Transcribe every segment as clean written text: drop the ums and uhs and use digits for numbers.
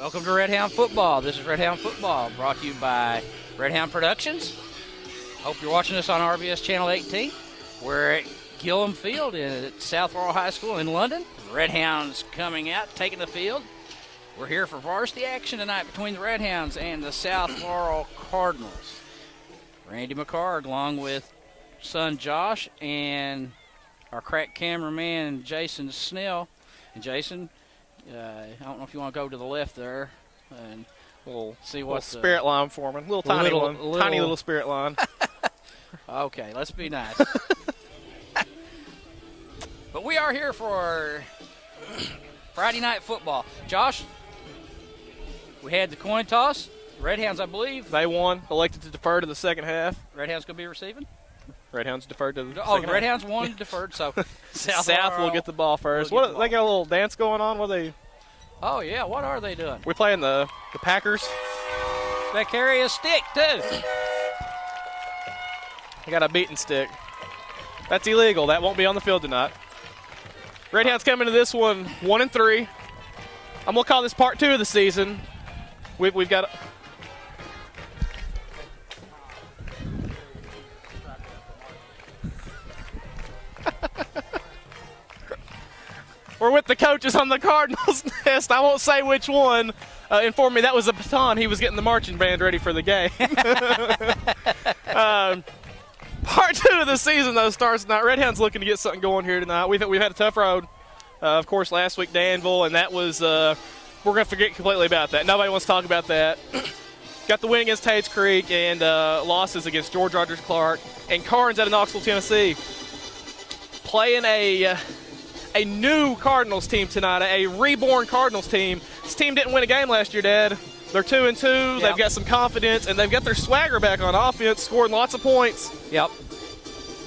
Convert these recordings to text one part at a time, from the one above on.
Welcome to Redhound Football. This is Redhound Football, brought to you by Redhound Productions. Hope you're watching us on RBS Channel 18. We're at Gillum Field at South Laurel High School in London. Redhounds coming out, taking the field. We're here for varsity action tonight between the Redhounds and the South Laurel Cardinals. Randy McCard, along with son Josh and our crack cameraman Jason Snell. And Jason, I don't know if you want to go to the left there, and we'll see what spirit line for me. Tiny little spirit line. Okay, let's be nice. But we are here for Friday night football. Josh, we had the coin toss. Redhounds, I believe. They won, elected to defer to the second half. Redhounds going to be receiving? Redhounds deferred to the second half. Redhounds won, deferred, so South will get the ball first. They got a little dance going on? Oh, yeah, what are they doing? We're playing the Packers. They carry a stick, too. They got a beating stick. That's illegal. That won't be on the field tonight. Redhounds come into this one 1-3. I'm going to call this part 2 of the season. We've got... We're with the coaches on the Cardinals nest. I won't say which one. Informed me that was a baton. He was getting the marching band ready for the game. Part 2 of the season, though, starts tonight. Redhounds looking to get something going here tonight. We've had a tough road. Of course, last week, Danville, and that was we're going to forget completely about that. Nobody wants to talk about that. Got the win against Tates Creek and losses against George Rogers Clark and Carnes out of Knoxville, Tennessee. Playing a new Cardinals team tonight, a reborn Cardinals team. This team didn't win a game last year, Dad. They're 2-2. Yep. They've got some confidence, and they've got their swagger back on offense, scoring lots of points. Yep.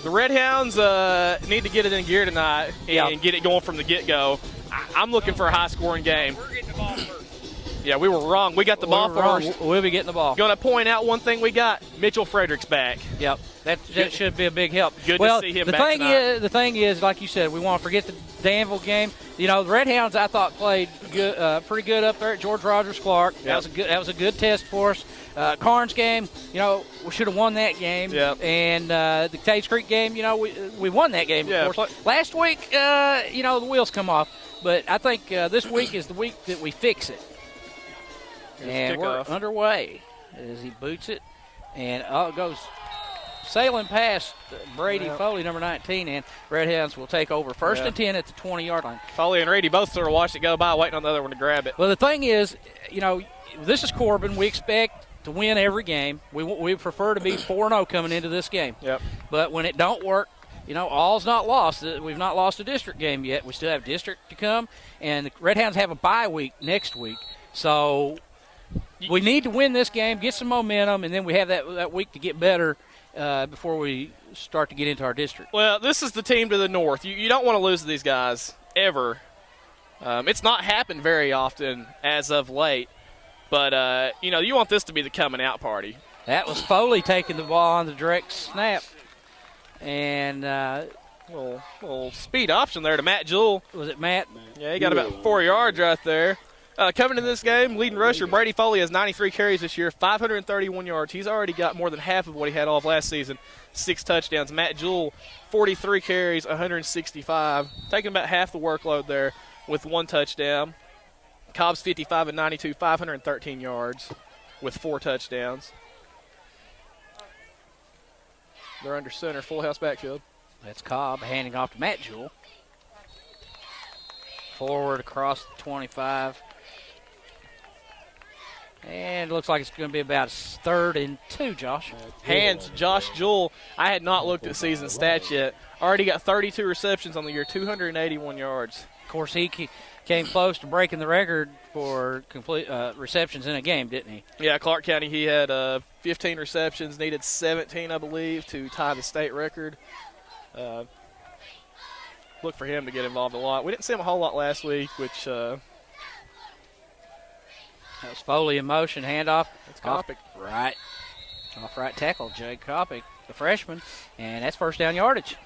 The Redhounds need to get it in gear tonight and get it going from the get-go. I'm looking for a high-scoring game. We're getting the ball first. Yeah, we were wrong. We got the ball first. We'll be getting the ball. Going to point out one thing we got. Mitchell Frederick's back. Yep. That should be a big help. Good to see him back tonight. The thing is, like you said, we want to forget the Danville game. You know, the Redhounds, I thought, played good, pretty good up there at George Rogers Clark. Yep. That was a good test for us. Carnes game, you know, we should have won that game. Yep. And the Tates Creek game, you know, we won that game. Yeah, of course. Last week, you know, the wheels come off. But I think this week is the week that we fix it. And we're underway as he boots it. And it goes sailing past Brady Foley, number 19, and Redhounds will take over first and 10 at the 20-yard line. Foley and Brady both sort of watched it go by, waiting on the other one to grab it. Well, the thing is, you know, this is Corbin. We expect to win every game. We prefer to be 4-0 coming into this game. Yep. But when it don't work, you know, all's not lost. We've not lost a district game yet. We still have district to come, and the Redhounds have a bye week next week. So we need to win this game, get some momentum, and then we have that week to get better before we start to get into our district. Well, this is the team to the north. You don't want to lose to these guys ever. It's not happened very often as of late. But, you know, you want this to be the coming out party. That was Foley taking the ball on the direct snap. And little speed option there to Matt Jewell. Was it Matt? Yeah, he got about 4 yards right there. Coming into this game, leading rusher Brady Foley has 93 carries this year, 531 yards. He's already got more than half of what he had all of last season, 6 touchdowns. Matt Jewell, 43 carries, 165, taking about half the workload there with 1 touchdown. Cobb's 55 and 92, 513 yards with 4 touchdowns. They're under center, full house backfield. That's Cobb handing off to Matt Jewell. Forward across the 25. And it looks like it's going to be about 3rd and 2, Josh. Hands Josh Jewell. I had not looked at season stats yet. Already got 32 receptions on the year, 281 yards. Of course, he came close to breaking the record for complete receptions in a game, didn't he? Yeah, Clark County, he had 15 receptions, needed 17, I believe, to tie the state record. Look for him to get involved a lot. We didn't see him a whole lot last week, which that was Foley in motion, handoff. That's Kopic. Off right tackle, Jake Kopic, the freshman, and that's first down yardage.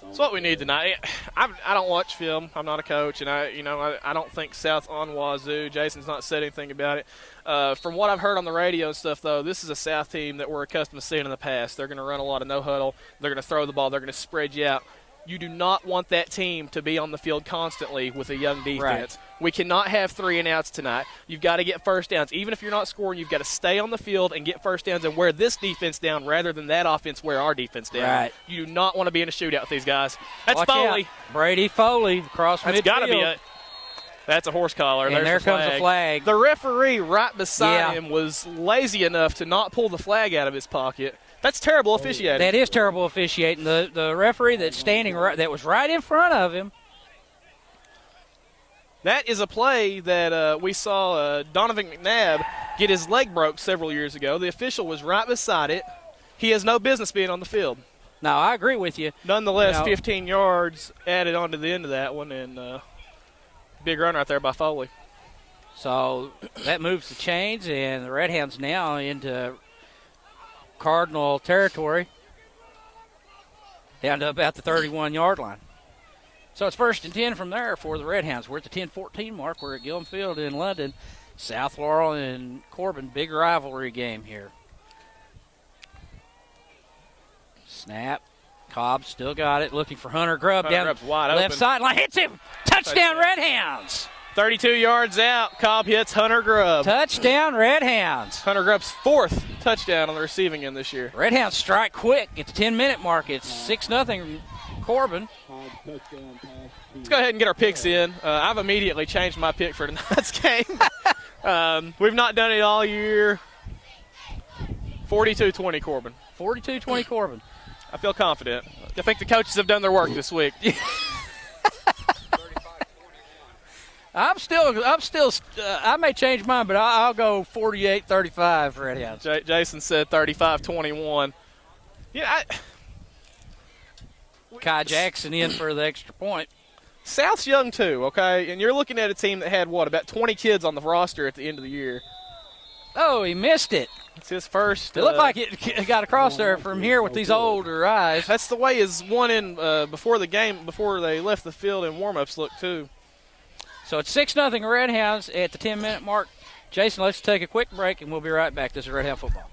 It's what we need tonight. I don't watch film. I'm not a coach, and I don't think South's on Wazoo. Jason's not said anything about it. From what I've heard on the radio and stuff, though, this is a South team that we're accustomed to seeing in the past. They're going to run a lot of no huddle. They're going to throw the ball. They're going to spread you out. You do not want that team to be on the field constantly with a young defense. Right. We cannot have 3 and outs tonight. You've got to get first downs. Even if you're not scoring, you've got to stay on the field and get first downs and wear this defense down rather than that offense wear our defense down. Right. You do not want to be in a shootout with these guys. That's Watch Foley. out. Brady Foley across midfield. That's got to be it. That's a horse collar. And There's there the comes the flag. The referee right beside Yeah. him was lazy enough to not pull the flag out of his pocket. That's terrible officiating. That is terrible officiating. The referee that's standing that was right in front of him. That is a play that we saw Donovan McNabb get his leg broke several years ago. The official was right beside it. He has no business being on the field. No, I agree with you. Nonetheless, You know, 15 yards added on to the end of that one, and big run right there by Foley. So that moves the chains, and the Redhounds now into Cardinal territory down to about the 31-yard line. So it's 1st and 10 from there for the Redhounds. We're at the 10-14 mark. We're at Gillum Field in London. South Laurel and Corbin, big rivalry game here. Snap. Cobb still got it, looking for Hunter Grubb Hunter down Grubb's wide left open. sideline. Hits him. Touchdown, Redhounds. 32 yards out. Cobb hits Hunter Grubb. Touchdown, Redhounds. Hunter Grubb's 4th touchdown on the receiving end this year. Redhounds strike quick at the 10-minute mark. It's 6-0 Corbin. Let's go ahead and get our picks in. I've immediately changed my pick for tonight's game. We've not done it all year. 42-20 Corbin. 42-20 Corbin. I feel confident. I think the coaches have done their work this week. I may change mine, but I'll go 48-35 for Redhounds. Jason said 35-21. Yeah, Kai Jackson in for the extra point. South's young too, okay? And you're looking at a team that had, about 20 kids on the roster at the end of the year. Oh, he missed it. It's his first. It looked like it got across there from here with these older eyes. That's the way his one in before the game, before they left the field in warm-ups looked too. So it's 6-0 Redhounds at the 10-minute mark. Jason, let's take a quick break, and we'll be right back. This is Redhound Football.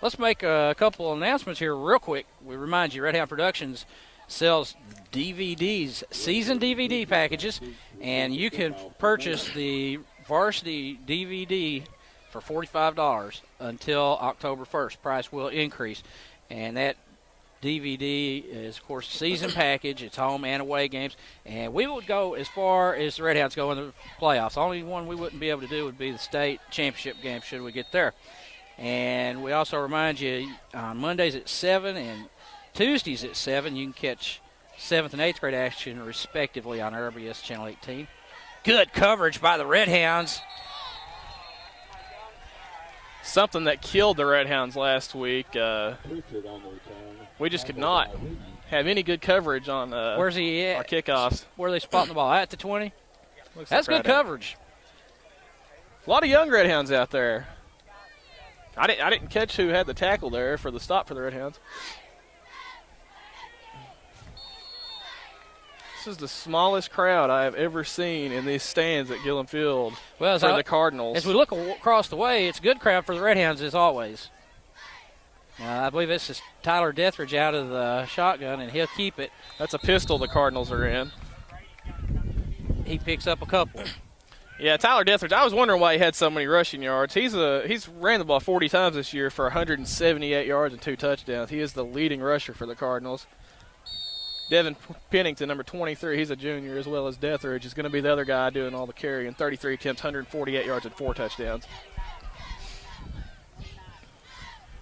Let's make a couple of announcements here real quick. We remind you, Redhound Productions sells DVDs, season DVD packages, and you can purchase the varsity DVD for $45 until October 1st. Price will increase. And that DVD is, of course, a season package. It's home and away games. And we would go as far as the Redhounds go in the playoffs. The only one we wouldn't be able to do would be the state championship game should we get there. And we also remind you, on Mondays at 7 and Tuesdays at 7, you can catch 7th and 8th grade action, respectively, on RBS Channel 18. Good coverage by the Redhounds. Something that killed the Redhounds last week. We just could not have any good coverage on Where's he at? our kickoffs. Where are they spotting the ball? At the 20? Looks That's like good right at- coverage. A lot of young Redhounds out there. I didn't catch who had the tackle there for the stop for the Redhounds. This is the smallest crowd I have ever seen in these stands at Gillum Field Well, for the Cardinals. as we look across the way, it's a good crowd for the Redhounds as always. I believe this is Tyler Deathridge out of the shotgun, and he'll keep it. That's a pistol the Cardinals are in. He picks up a couple. Yeah, Tyler Deathridge. I was wondering why he had so many rushing yards. He's ran the ball 40 times this year for 178 yards and 2 touchdowns. He is the leading rusher for the Cardinals. Devin Pennington, number 23, he's a junior, as well as Deathridge, is going to be the other guy doing all the carrying. 33 attempts, 148 yards, and 4 touchdowns.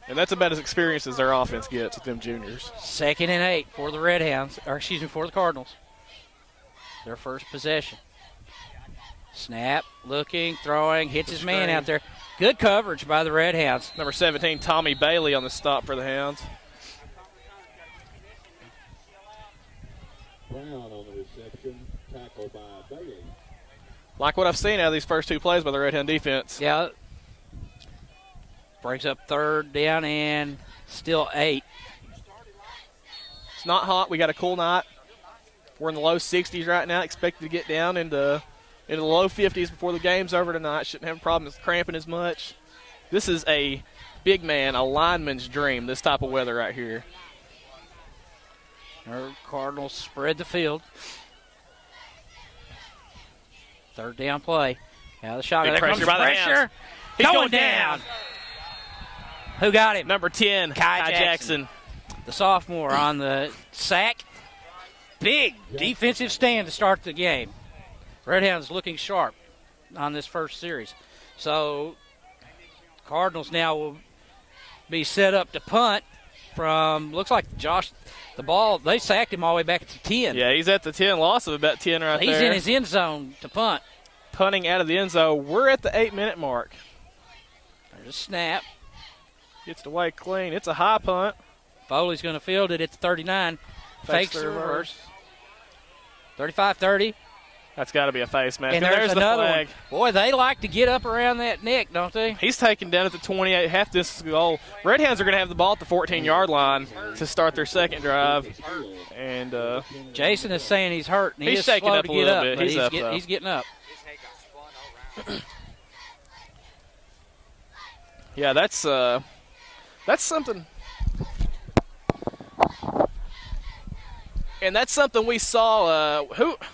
And that's about as experienced as their offense gets with them juniors. 2nd and 8 for the Redhounds, for the Cardinals. Their first possession. Snap, looking, throwing, hits his man out there. Good coverage by the Redhounds. Number 17, Tommy Bailey on the stop for the Hounds. Brown on the reception, tackled by Bailey. Like what I've seen out of these first 2 plays by the Redhound defense. Yeah. Brings up 3rd down and still 8. It's not hot. We got a cool night. We're in the low 60s right now. Expected to get down into the low 50s before the game's over tonight. Shouldn't have a problem with cramping as much. This is a big man, a lineman's dream, this type of weather right here. Our Cardinals spread the field. Third down play. Out of the shotgun. Big There comes pressure by the pressure. Hounds. He's Going down. Who got him? Number 10, Kai Jackson. The sophomore on the sack. Big defensive stand to start the game. Redhounds looking sharp on this first series. So Cardinals now will be set up to punt from, looks like Josh, the ball, they sacked him all the way back at the 10. Yeah, he's at the 10, loss of about 10 right He's there. in his end zone to punt. Punting out of the end zone. We're at the 8-minute mark. There's a snap. Gets away clean. It's a high punt. Foley's going to field it at the 39. Fakes the reverse. 35-30. That's got to be a face mask. And there's the another flag. one. Boy, they like to get up around that neck, don't they? He's taken down at the 28, half distance goal. Redhounds are going to have the ball at the 14-yard line to start their second drive. And Jason is saying he's hurt. And he's is shaking slow up to a get little up, bit. but He's up, though. he's getting up. Yeah, that's something. And that's something we saw.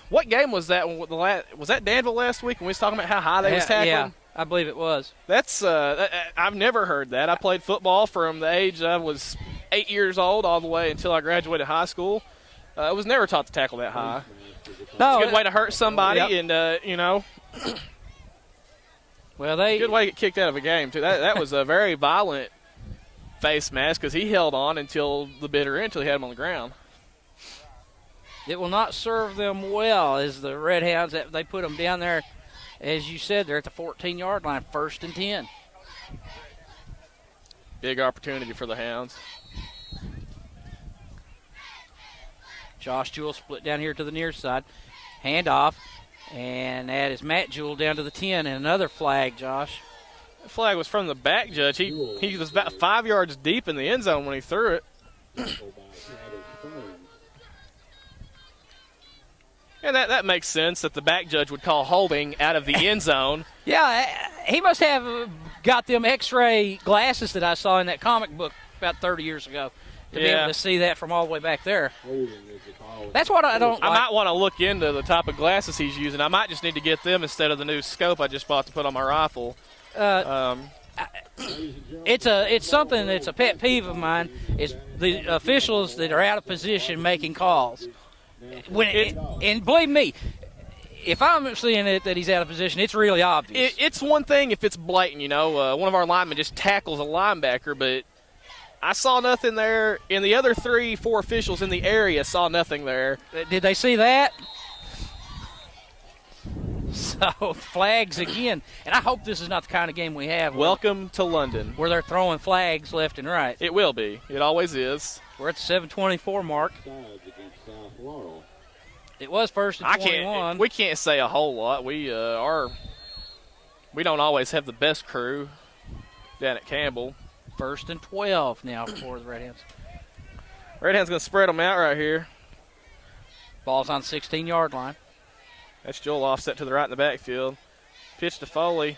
What game was that? Was that Danville last week when we was talking about how high they was tackling? Yeah, I believe it was. That's I've never heard that. I played football from the age I was 8 years old all the way until I graduated high school. I was never taught to tackle that high. No, It's a good way to hurt somebody, Yep. and Well, they good way to get kicked out of a game too. That was a very violent face mask because he held on until the bitter end, until he had him on the ground. it will not serve them well as the Redhounds. They put them down there, as you said, they're at the 14-yard line, 1st and 10. Big opportunity for the Hounds. Josh Jewell split down here to the near side, handoff, and that is Matt Jewell down to the 10, and another flag, Josh. The flag was from the back judge. He was about 5 yards deep in the end zone when he threw it. And that makes sense that the back judge would call holding out of the end zone. Yeah, he must have got them X-ray glasses that I saw in that comic book about 30 years ago to be able to see that from all the way back there. That's what I don't I like. might want to look into the type of glasses he's using. I might just need to get them instead of the new scope I just bought to put on my rifle. It's something that's a pet peeve of mine is the officials that are out of position making calls. And believe me, if I'm seeing it that he's out of position, it's really obvious. It's one thing if it's blatant, one of our linemen just tackles a linebacker, but I saw nothing there, and the other 3-4 officials in the area saw nothing there. Did they see that? So, flags again. And I hope this is not the kind of game we have. Welcome to London. Where they're throwing flags left and right. It will be. It always is. We're at the 7:24 mark. It was 1st and 21. We can't say a whole lot. We don't always have the best crew down at Campbell. 1st and 12 now for the Redhounds. Redhounds going to spread them out right here. Ball's on 16-yard line. That's Joel offset to the right in the backfield. Pitch to Foley.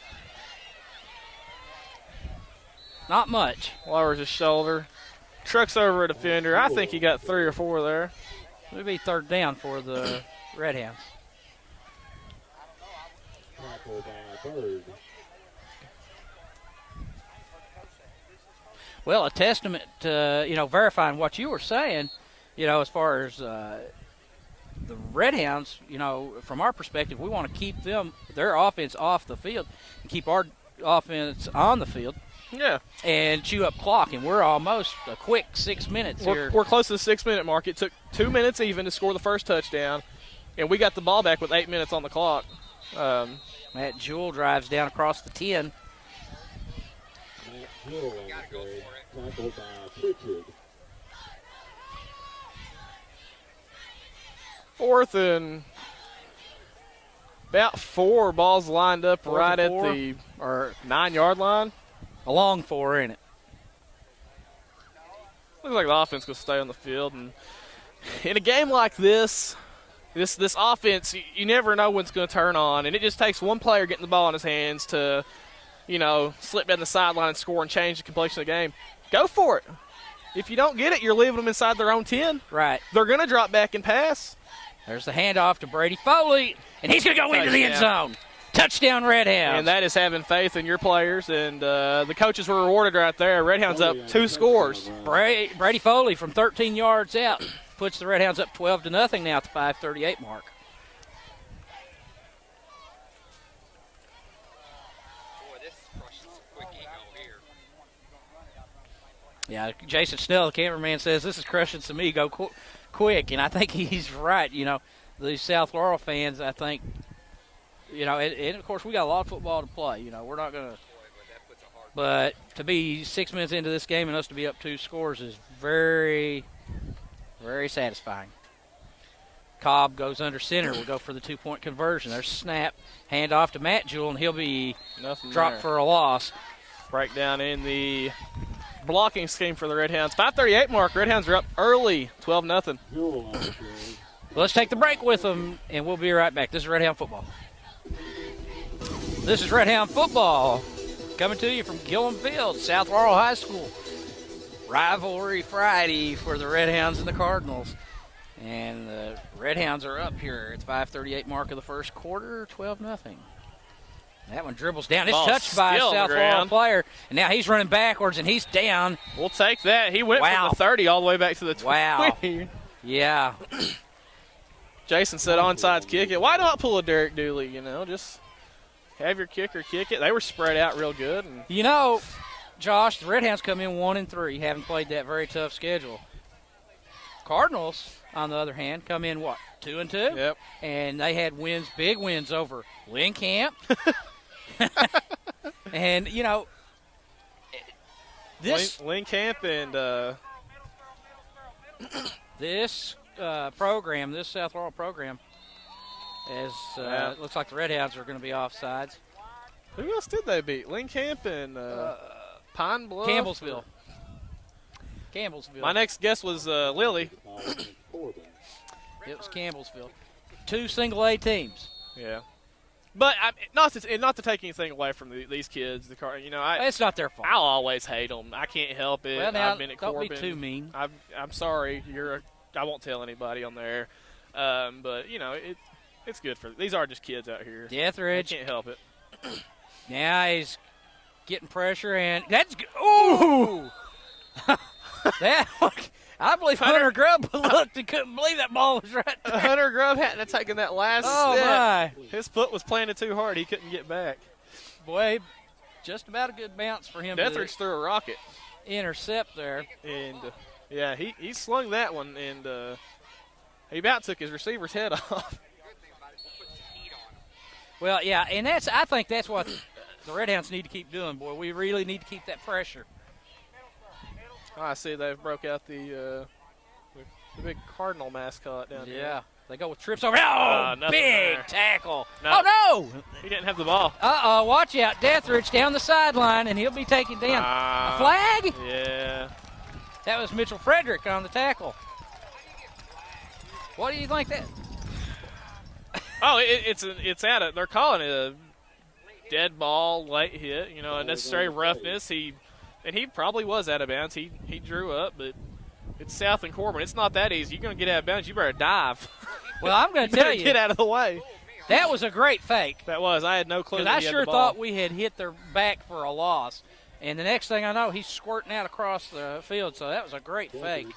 Not much. Lowers his shoulder. Trucks over a defender. I think he got 3 or 4 there. It'll be 3rd down for the Redhounds. Well, a testament to, verifying what you were saying, as far as the Redhounds, from our perspective, we want to keep their offense off the field and keep our offense on the field. Yeah. And chew up clock, and we're almost a quick 6 minutes here. We're close to the 6-minute mark. It took 2 minutes even to score the first touchdown, and we got the ball back with 8 minutes on the clock. Matt Jewell drives down across the 10. Fourth and about 4, balls lined up right at the 9-yard line. A long 4, ain't it? Looks like the offense going to stay on the field. And in a game like this offense, you never know when it's going to turn on, and it just takes one player getting the ball in his hands to, slip down the sideline and score and change the completion of the game. Go for it. If you don't get it, you're leaving them inside their own 10. Right. They're going to drop back and pass. There's the handoff to Brady Foley, and he's going to go into the end zone. Touchdown, Redhounds. And that is having faith in your players, and the coaches were rewarded right there. Redhounds up 2 scores. Brady Foley from 13 yards out puts the Redhounds up 12-0 now at the 5:38 mark. Yeah, Jason Snell, the cameraman, says this is crushing some ego quick, and I think he's right. These South Laurel fans, I think, and of course we got a lot of football to play. We're not going to. But to be 6 minutes into this game and us to be up 2 scores is very, very satisfying. Cobb goes under center. We'll go for the 2-point conversion. There's a snap. Hand off to Matt Jewell, and he'll be dropped for a loss. Breakdown in the blocking scheme for the Redhounds. 5:38 mark. Redhounds are up early, 12-0. Let's take the break with them, and we'll be right back. This is Redhound football. This is Redhound football coming to you from Gillum Field, South Laurel High School. Rivalry Friday for the Redhounds and the Cardinals. And the Redhounds are up here. It's 5:38 mark of the first quarter, 12-0. That one dribbles down. It's touched by a South Laurel player. And now he's running backwards, and he's down. We'll take that. He went from the 30 all the way back to the 20. Wow. Yeah. Jason said onside kick it. Why not pull a Derek Dooley, Just have your kicker kick it. They were spread out real good. And Josh, the Redhounds come in 1-3, having played that very tough schedule. Cardinals, on the other hand, come in, 2-2? Yep. And they had big wins over Lynn Camp. And, this Lynn Camp and this program, this South Laurel program, looks like the Redhounds are going to be offsides. Who else did they beat? Lynn Camp and Pine Bluff? Campbellsville. My next guess was Lily. It was Campbellsville. 2 single-A teams. Yeah. But not to take anything away from these kids. It's not their fault. I'll always hate them. I can't help it. Well, now, I've been at don't Corbin. be too mean. I'm sorry. I won't tell anybody on there. But it's good for these are just kids out here. Deathridge. I can't help it. Now he's getting pressure, and that's good. Ooh! That one, I believe Hunter Grubb looked and couldn't believe that ball was right there. Hunter Grubb hadn't have taken that last step. My. His foot was planted too hard. He couldn't get back. Boy, just about a good bounce for him Deathridge to threw a rocket. Intercept there. And, he slung that one, and he about took his receiver's head off. Well, yeah, and I think that's what the Redhounds need to keep doing, boy. We really need to keep that pressure. I see they've broke out the big Cardinal mascot down here. Yeah, they go with trips over. Oh, big there. tackle. No. Oh, no. He didn't have the ball. Uh-oh, watch out. Deathridge down the sideline, and he'll be taken down. A flag? Yeah. That was Mitchell Frederick on the tackle. What do you think that? Oh, it's at it. They're calling it a dead ball, late hit. Unnecessary roughness. He probably was out of bounds. He drew up, but it's South and Corbin. It's not that easy. You're going to get out of bounds. You better dive. Well, I'm going to tell you. Get out of the way. That was a great fake. That was. I had no clue. Because I sure thought we had hit their back for a loss. And the next thing I know, he's squirting out across the field. So that was a great fake.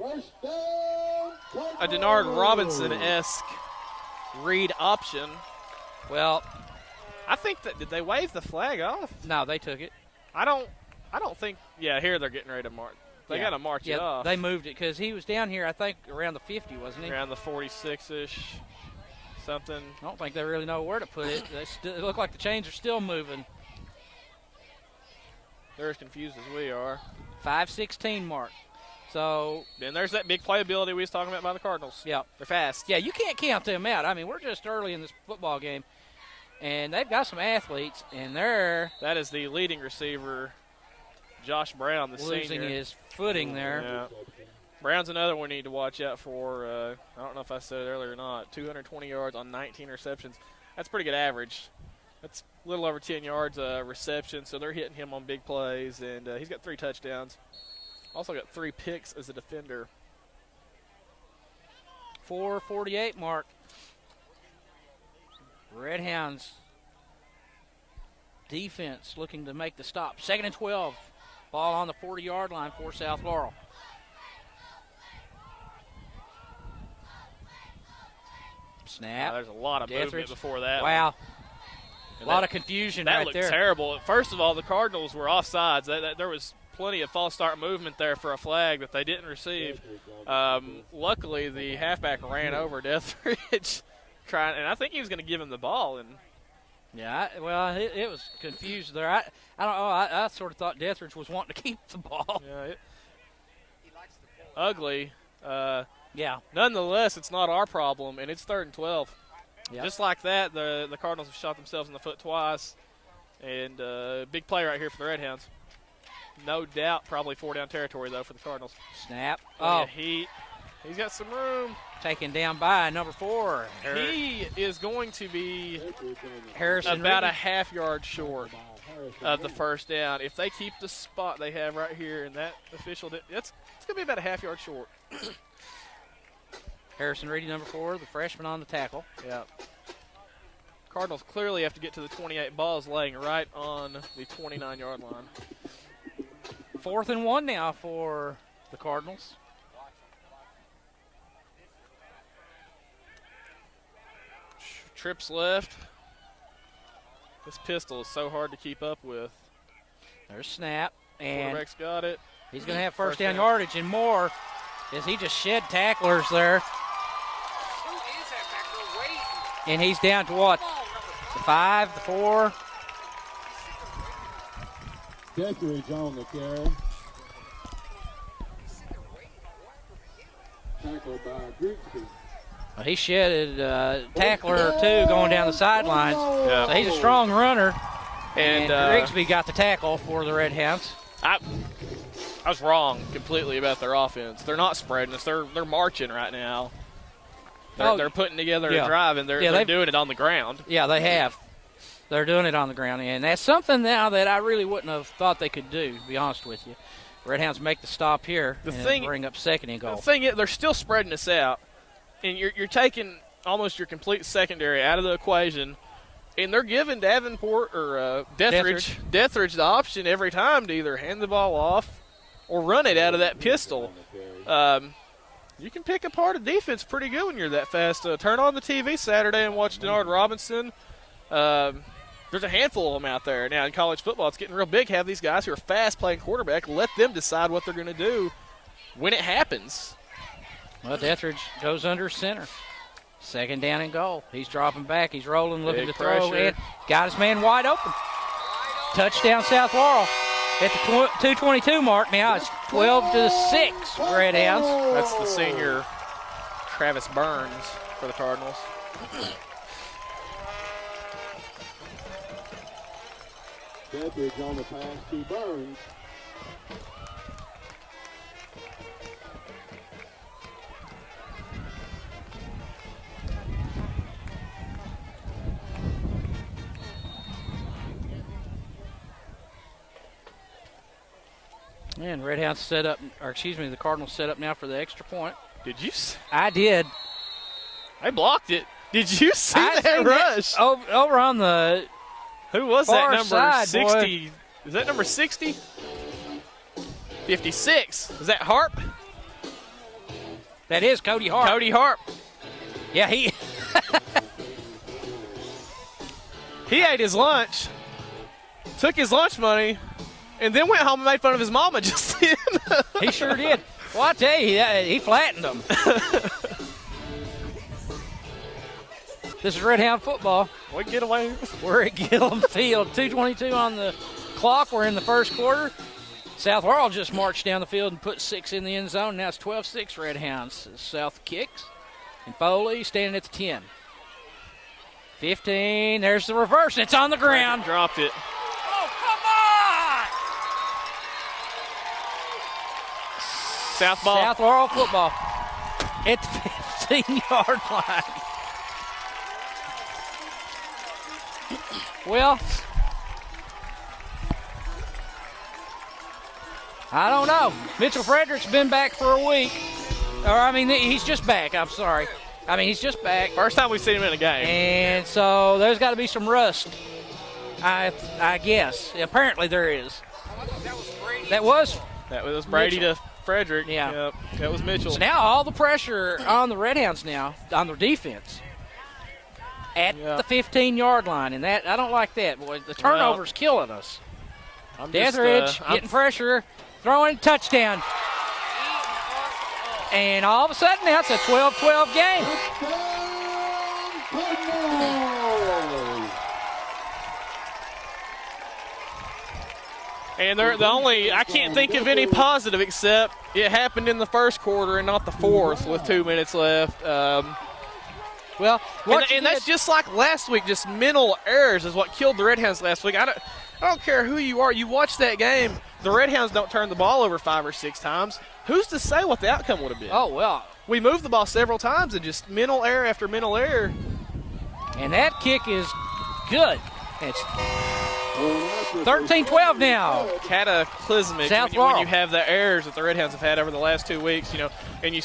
A Denard Robinson-esque read option. Well, I think that did they wave the flag off? No, they took it. I don't think. Yeah, here they're getting ready to march. They got to march it off. They moved it because he was down here. I think around the 50, wasn't he? Around the 46-ish, something. I don't think they really know where to put it. It look like the chains are still moving. They're as confused as we are. 5:16 mark. So then there's that big playability we was talking about by the Cardinals. Yeah, they're fast. Yeah, you can't count them out. I mean, we're just early in this football game, and they've got some athletes, and that is the leading receiver, Josh Brown, the losing senior. his footing there. Yeah. Brown's another one we need to watch out for. I don't know if I said it earlier or not. 220 yards on 19 receptions. That's pretty good average. That's a little over 10 yards reception, so they're hitting him on big plays, and he's got 3 touchdowns. Also got 3 picks as a defender. 4:48 mark. Redhounds defense looking to make the stop. 2nd and 12. Ball on the 40-yard line for South Laurel. Snap. There's a lot of movement before that. Wow. A lot of confusion right there. That looked terrible. First of all, the Cardinals were offsides. There was plenty of false start movement there for a flag that they didn't receive. Luckily, the halfback ran over Deathridge, and I think he was going to give him the ball. And yeah, it was confused there. I don't know. I sort of thought Deathridge was wanting to keep the ball. Yeah, ugly. Yeah. Nonetheless, it's not our problem, and it's 3rd and 12. Yep. Just like that, the Cardinals have shot themselves in the foot twice, and big play right here for the Redhounds. No doubt, probably 4-down territory though for the Cardinals. Snap. He's got some room. Taken down by number 4. He is going to be Harrison about Reed. a half-yard short of the first down. If they keep the spot they have right here, and that official, it's going to be about a half-yard short. Harrison Reedy, number 4, the freshman on the tackle. Yeah. Cardinals clearly have to get to the 28. Ball's laying right on the 29-yard line. 4th and 1 now for the Cardinals. Trips left. This pistol is so hard to keep up with. There's snap. And Quarterback's got it. he's going to have first down yardage and more as he just shed tacklers there. And he's down to what? The 5, the 4. Deathridge on the carry. Tackled by Grigsby. Well, he shedded a tackler or 2 going down the sideline. Yeah. So he's a strong runner. And Grigsby got the tackle for the Redhounds. I was wrong completely about their offense. They're not spreading us. They're marching right now. They're putting together a drive, and they're doing it on the ground. Yeah, they have. They're doing it on the ground, and that's something now that I really wouldn't have thought they could do, to be honest with you. Redhounds make the stop here and bring up 2nd and goal. The thing is, they're still spreading us out, and you're taking almost your complete secondary out of the equation, and they're giving Davenport or Deathridge the option every time to either hand the ball off or run it out of that pistol. You can pick apart a defense pretty good when you're that fast. Turn on the TV Saturday and watch Denard Robinson. There's a handful of them out there. Now, in college football, it's getting real big. Have these guys who are fast playing quarterback. Let them decide what they're going to do when it happens. Well, Deathridge goes under center. 2nd down and goal. He's dropping back. He's rolling, looking to throw. And got his man wide open. Touchdown, South Laurel. At the 2:22 mark now, it's 12-6 Redhounds. That's the senior Travis Burns for the Cardinals. Deathridge on the pass to Burns. And Redhounds set up, the Cardinals set up now for the extra point. Did you? I did. I blocked it. Did you see that rush? Over on the Who was far that number? side, 60. Boy. Is that number 60? 56. Is that Harp? That is Cody Harp. Cody Harp. Yeah, he ate his lunch, took his lunch money, and then went home and made fun of his mama just then. He sure did. Well, I tell you, he flattened them. This is Redhound football. We get away. We're at Gillum Field. 2:22 on the clock. We're in the first quarter. South Laurel just marched down the field and put 6 in the end zone. Now it's 12-6 Redhounds. South kicks. And Foley standing at the 10. 15. There's the reverse. It's on the ground. Dropped it. Oh, come on! South ball. South Laurel football at the 15-yard line. Well, I don't know. Mitchell Frederick's been back for a week. He's just back. I'm sorry. He's just back. First time we've seen him in a game. And so there's got to be some rust, I guess. Apparently there is. That was Brady Mitchell. to Frederick. Yeah. Yep, that was Mitchell. So now all the pressure on the Redhounds now, on their defense, at the 15-yard line. And that I don't like that, boy. The turnover's killing us. Deathridge getting pressure, throwing, touchdown. And all of a sudden now it's a 12-12 game. And they're the only, I can't think of any positive except it happened in the first quarter and not the fourth with 2 minutes left. Well, that's just like last week, just mental errors is what killed the Redhounds last week. I don't care who you are. You watch that game, the Redhounds don't turn the ball over 5 or 6 times. Who's to say what the outcome would have been? Oh, well. We moved the ball several times and just mental error after mental error. And that kick is good. It's 13-12 now. Cataclysmic South when Laurel. you have the errors that the Redhounds have had over the last 2 weeks, and you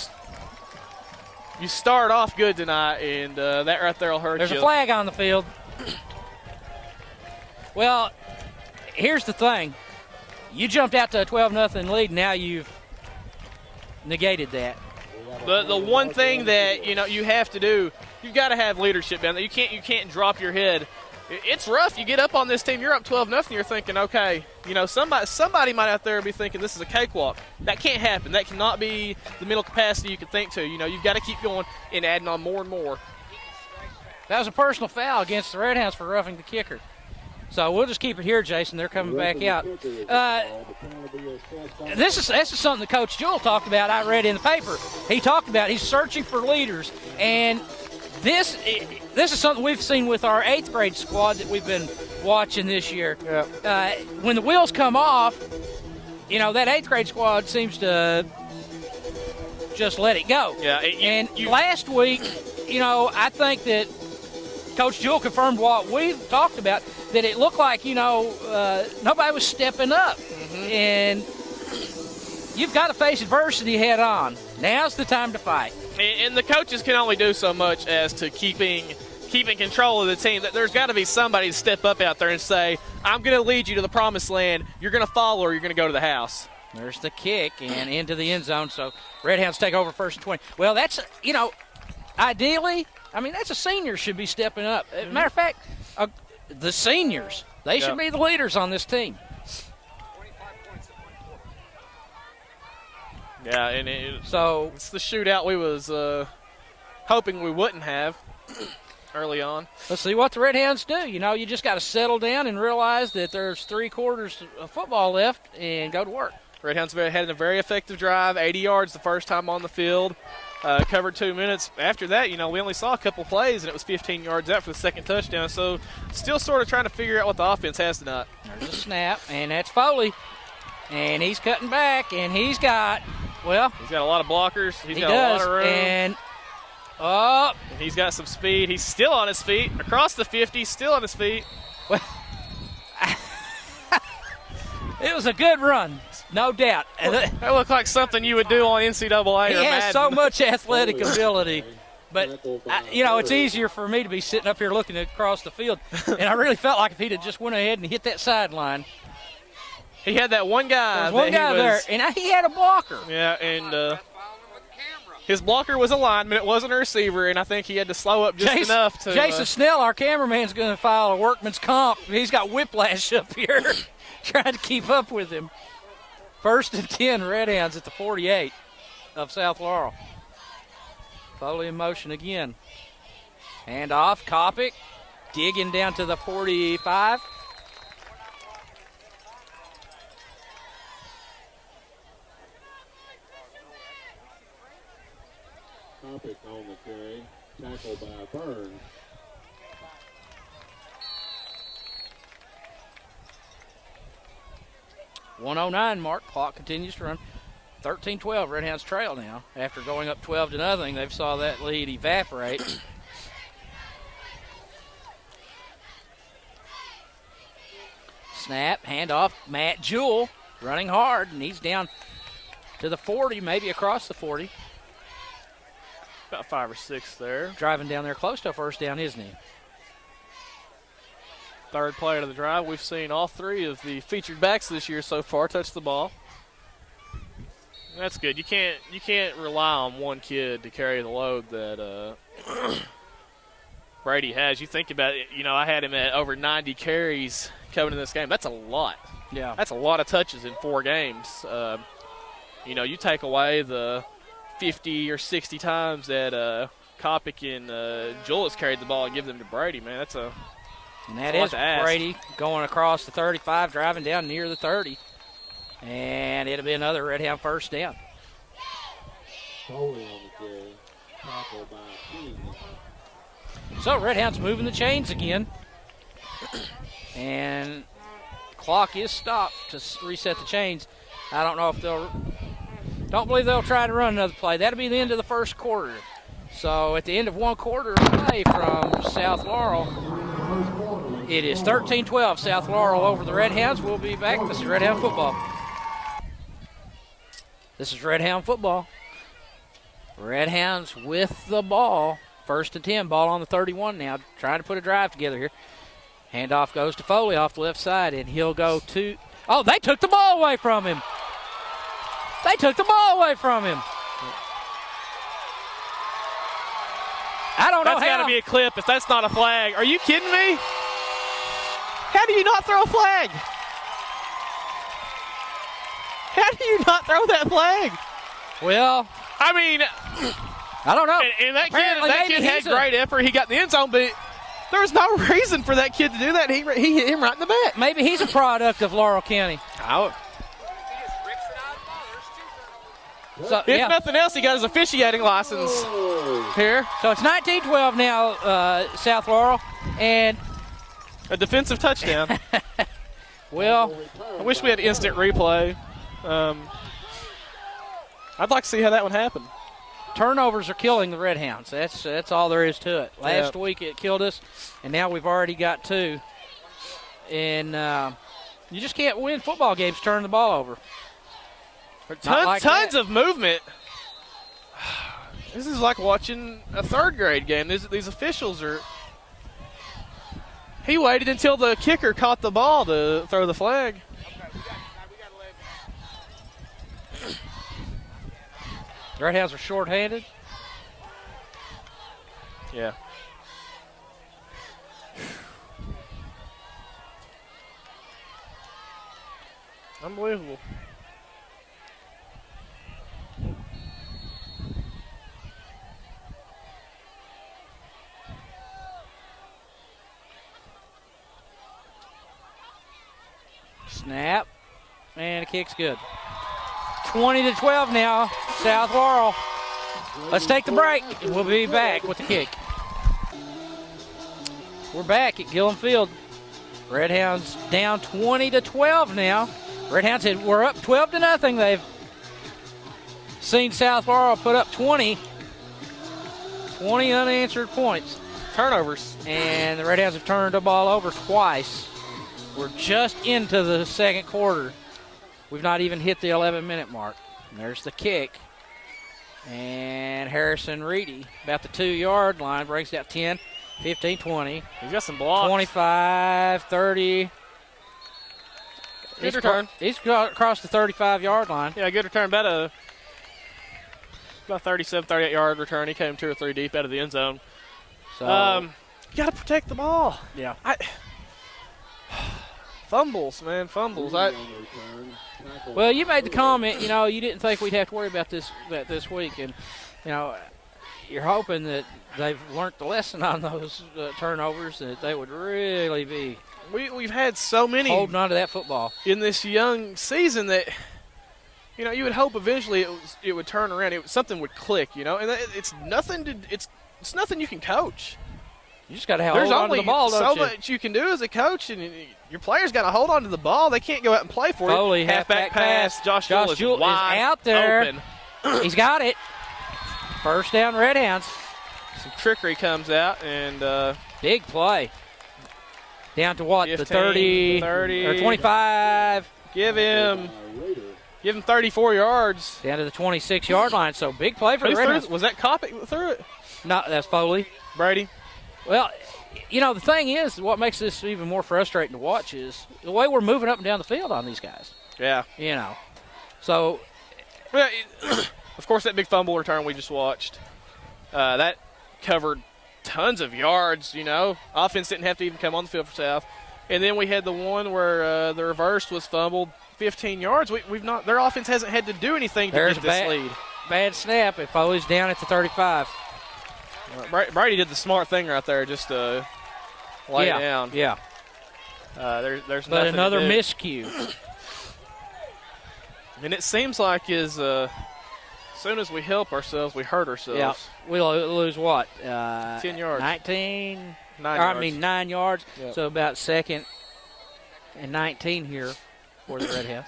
start off good tonight, and that right there will hurt There's you. a flag on the field. Well, here's the thing. You jumped out to a 12-0 lead, now you've negated that. The one thing that you have to do, you've got to have leadership down there. You can't drop your head. It's rough. You get up on this team, you're up 12-0. You're thinking, okay, somebody might out there be thinking this is a cakewalk. That can't happen. That cannot be the mental capacity you can think to. You've got to keep going and adding on more and more. That was a personal foul against the Redhounds for roughing the kicker. So we'll just keep it here, Jason. They're coming back out. This is something that Coach Jewell talked about. I read in the paper. He talked about he's searching for leaders, and this is something we've seen with our 8th grade squad that we've been watching this year. Yeah. When the wheels come off, that 8th grade squad seems to just let it go. Yeah. Last week, I think that Coach Jewell confirmed what we've talked about, that it looked like, nobody was stepping up. Mm-hmm. And you've got to face adversity head on. Now's the time to fight. And the coaches can only do so much as to keeping control of the team. There's got to be somebody to step up out there and say, I'm going to lead you to the promised land. You're going to follow or you're going to go to the house. There's the kick and into the end zone. So Redhounds take over 1st and 20. Well, that's, ideally, that's a senior should be stepping up. Matter of fact, the seniors, they should be the leaders on this team. Yeah, and it's the shootout we was hoping we wouldn't have early on. Let's see what the Redhounds do. You just got to settle down and realize that there's 3 quarters of football left and go to work. Redhounds had a very effective drive, 80 yards the first time on the field, covered 2 minutes. After that, we only saw a couple plays, and it was 15 yards out for the second touchdown. So still sort of trying to figure out what the offense has tonight. There's a snap, and that's Foley. And he's cutting back, and he's got a lot of blockers. He's got does, a lot of room. And he's got some speed. He's still on his feet. Across the 50, still on his feet. Well, it was a good run, no doubt. That looked like something you would do on NCAA He or has Madden. so much athletic ability. But, it's easier for me to be sitting up here looking across the field. And I really felt like if he'd have just went ahead and hit that sideline. He had that one guy. There was one guy there, and he had a blocker. Yeah, and his blocker was a lineman. It wasn't a receiver, and I think he had to slow up just enough to. Jason Snell, our cameraman's going to file a workman's comp. He's got whiplash up here trying to keep up with him. 1st and 10, Redhounds at the 48 of South Laurel. Foley in motion again. Hand off, Kopic, digging down to the 45. Topic on the carry, tackled by Burns. .109 mark, clock continues to run. 13-12, Redhounds trail now. After going up 12-0, they've saw that lead evaporate. Snap, handoff, Matt Jewell running hard, and he's down to the 40, maybe across the 40. About 5 or 6 there. Driving down there close to a first down, isn't he? Third play of the drive. We've seen all 3 of the featured backs this year so far touch the ball. That's good. You can't rely on one kid to carry the load that Brady has. You think about it, I had him at over 90 carries coming in this game. That's a lot. Yeah. That's a lot of touches in 4 games. You take away the 50 or 60 times that Kopic and Jewell has carried the ball and give them to Brady, man. And that is Brady going across the 35, driving down near the 30. And it'll be another Redhound first down. Foley on the carry. Tackle by King. So Redhound's moving the chains again. And clock is stopped to reset the chains. I don't know if don't believe they'll try to run another play. That'll be the end of the first quarter. So at the end of one quarter of play from South Laurel, it is 13-12, South Laurel over the Redhounds. We'll be back. This is Redhound football. This is Redhound football. Redhounds with the ball. 1st and 10, ball on the 31 now, trying to put a drive together here. Handoff goes to Foley off the left side, and he'll go to – oh, they took the ball away from him. They took the ball away from him. I don't know how. That's got to be a clip if that's not a flag. Are you kidding me? How do you not throw a flag? How do you not throw that flag? Well, I mean, I don't know. And that kid had great effort. He got in the end zone, but there was no reason for that kid to do that. He hit him right in the back. Maybe he's a product of Laurel County. So, if nothing else, he got his officiating license here. So it's 19-12 now, South Laurel, and a defensive touchdown. Well, I wish we had instant replay. I'd like to see how that one happened. Turnovers are killing the Redhounds. That's all there is to it. Last week it killed us, and now we've already got 2. And you just can't win football games turning the ball over. Tons of movement. This is like watching a third grade game. These officials are. He waited until the kicker caught the ball to throw the flag. The Redhounds are short-handed. Yeah. Unbelievable. Snap, and the kick's good. 20-12 now, South Laurel. Let's take the break, and we'll be back with the kick. We're back at Gillum Field. Redhounds down 20-12 now. Redhounds we're up 12-0. They've seen South Laurel put up 20 unanswered points. Turnovers. And the Redhounds have turned the ball over twice. We're just into the second quarter. We've not even hit the 11-minute mark. And there's the kick. And Harrison Reedy, about the 2-yard line, breaks out 10, 15, 20. He's got some blocks. 25, 30. Good return. He's across the 35-yard line. Yeah, good return. About 37, 38-yard return. He came 2 or 3 deep out of the end zone. So, you got to protect the ball. Yeah. Fumbles, man, fumbles. Well, you made the comment, you didn't think we'd have to worry about this week. And, you're hoping that they've learned the lesson on those turnovers, that they would really be We've had so many holding on to that football in this young season that, you would hope eventually it would turn around. Something would click, and it's nothing you can coach. You just got to hold There's on to only the ball, so don't you? much you can do as a coach, and your players got to hold on to the ball. They can't go out and play for Foley, it. Halfback pass. Josh Jewell is wide out there. open. He's got it. First down, Redhounds. Some trickery comes out, and Big play. Down to what? 15, The 30 or 25. give him 34 yards. Down to the 26-yard line. So big play for the Redhounds. Was that Copic that threw it? No, that's Foley. Brady. Well, the thing is, what makes this even more frustrating to watch is the way we're moving up and down the field on these guys. Yeah. So. Well, of course, that big fumble return we just watched, that covered tons of yards, Offense didn't have to even come on the field for South. And then we had the one where the reverse was fumbled 15 yards. Their offense hasn't had to do anything to get this lead. Bad snap if Foley's down at the 35. Brady did the smart thing right there, just to lay down. Yeah. There's But nothing another to do. miscue. And it seems like as soon as we help ourselves, we hurt ourselves. Yeah. We'll lose what? 10 yards. 19. 9 yards. Yep. So about second and 19 here for the Redhounds.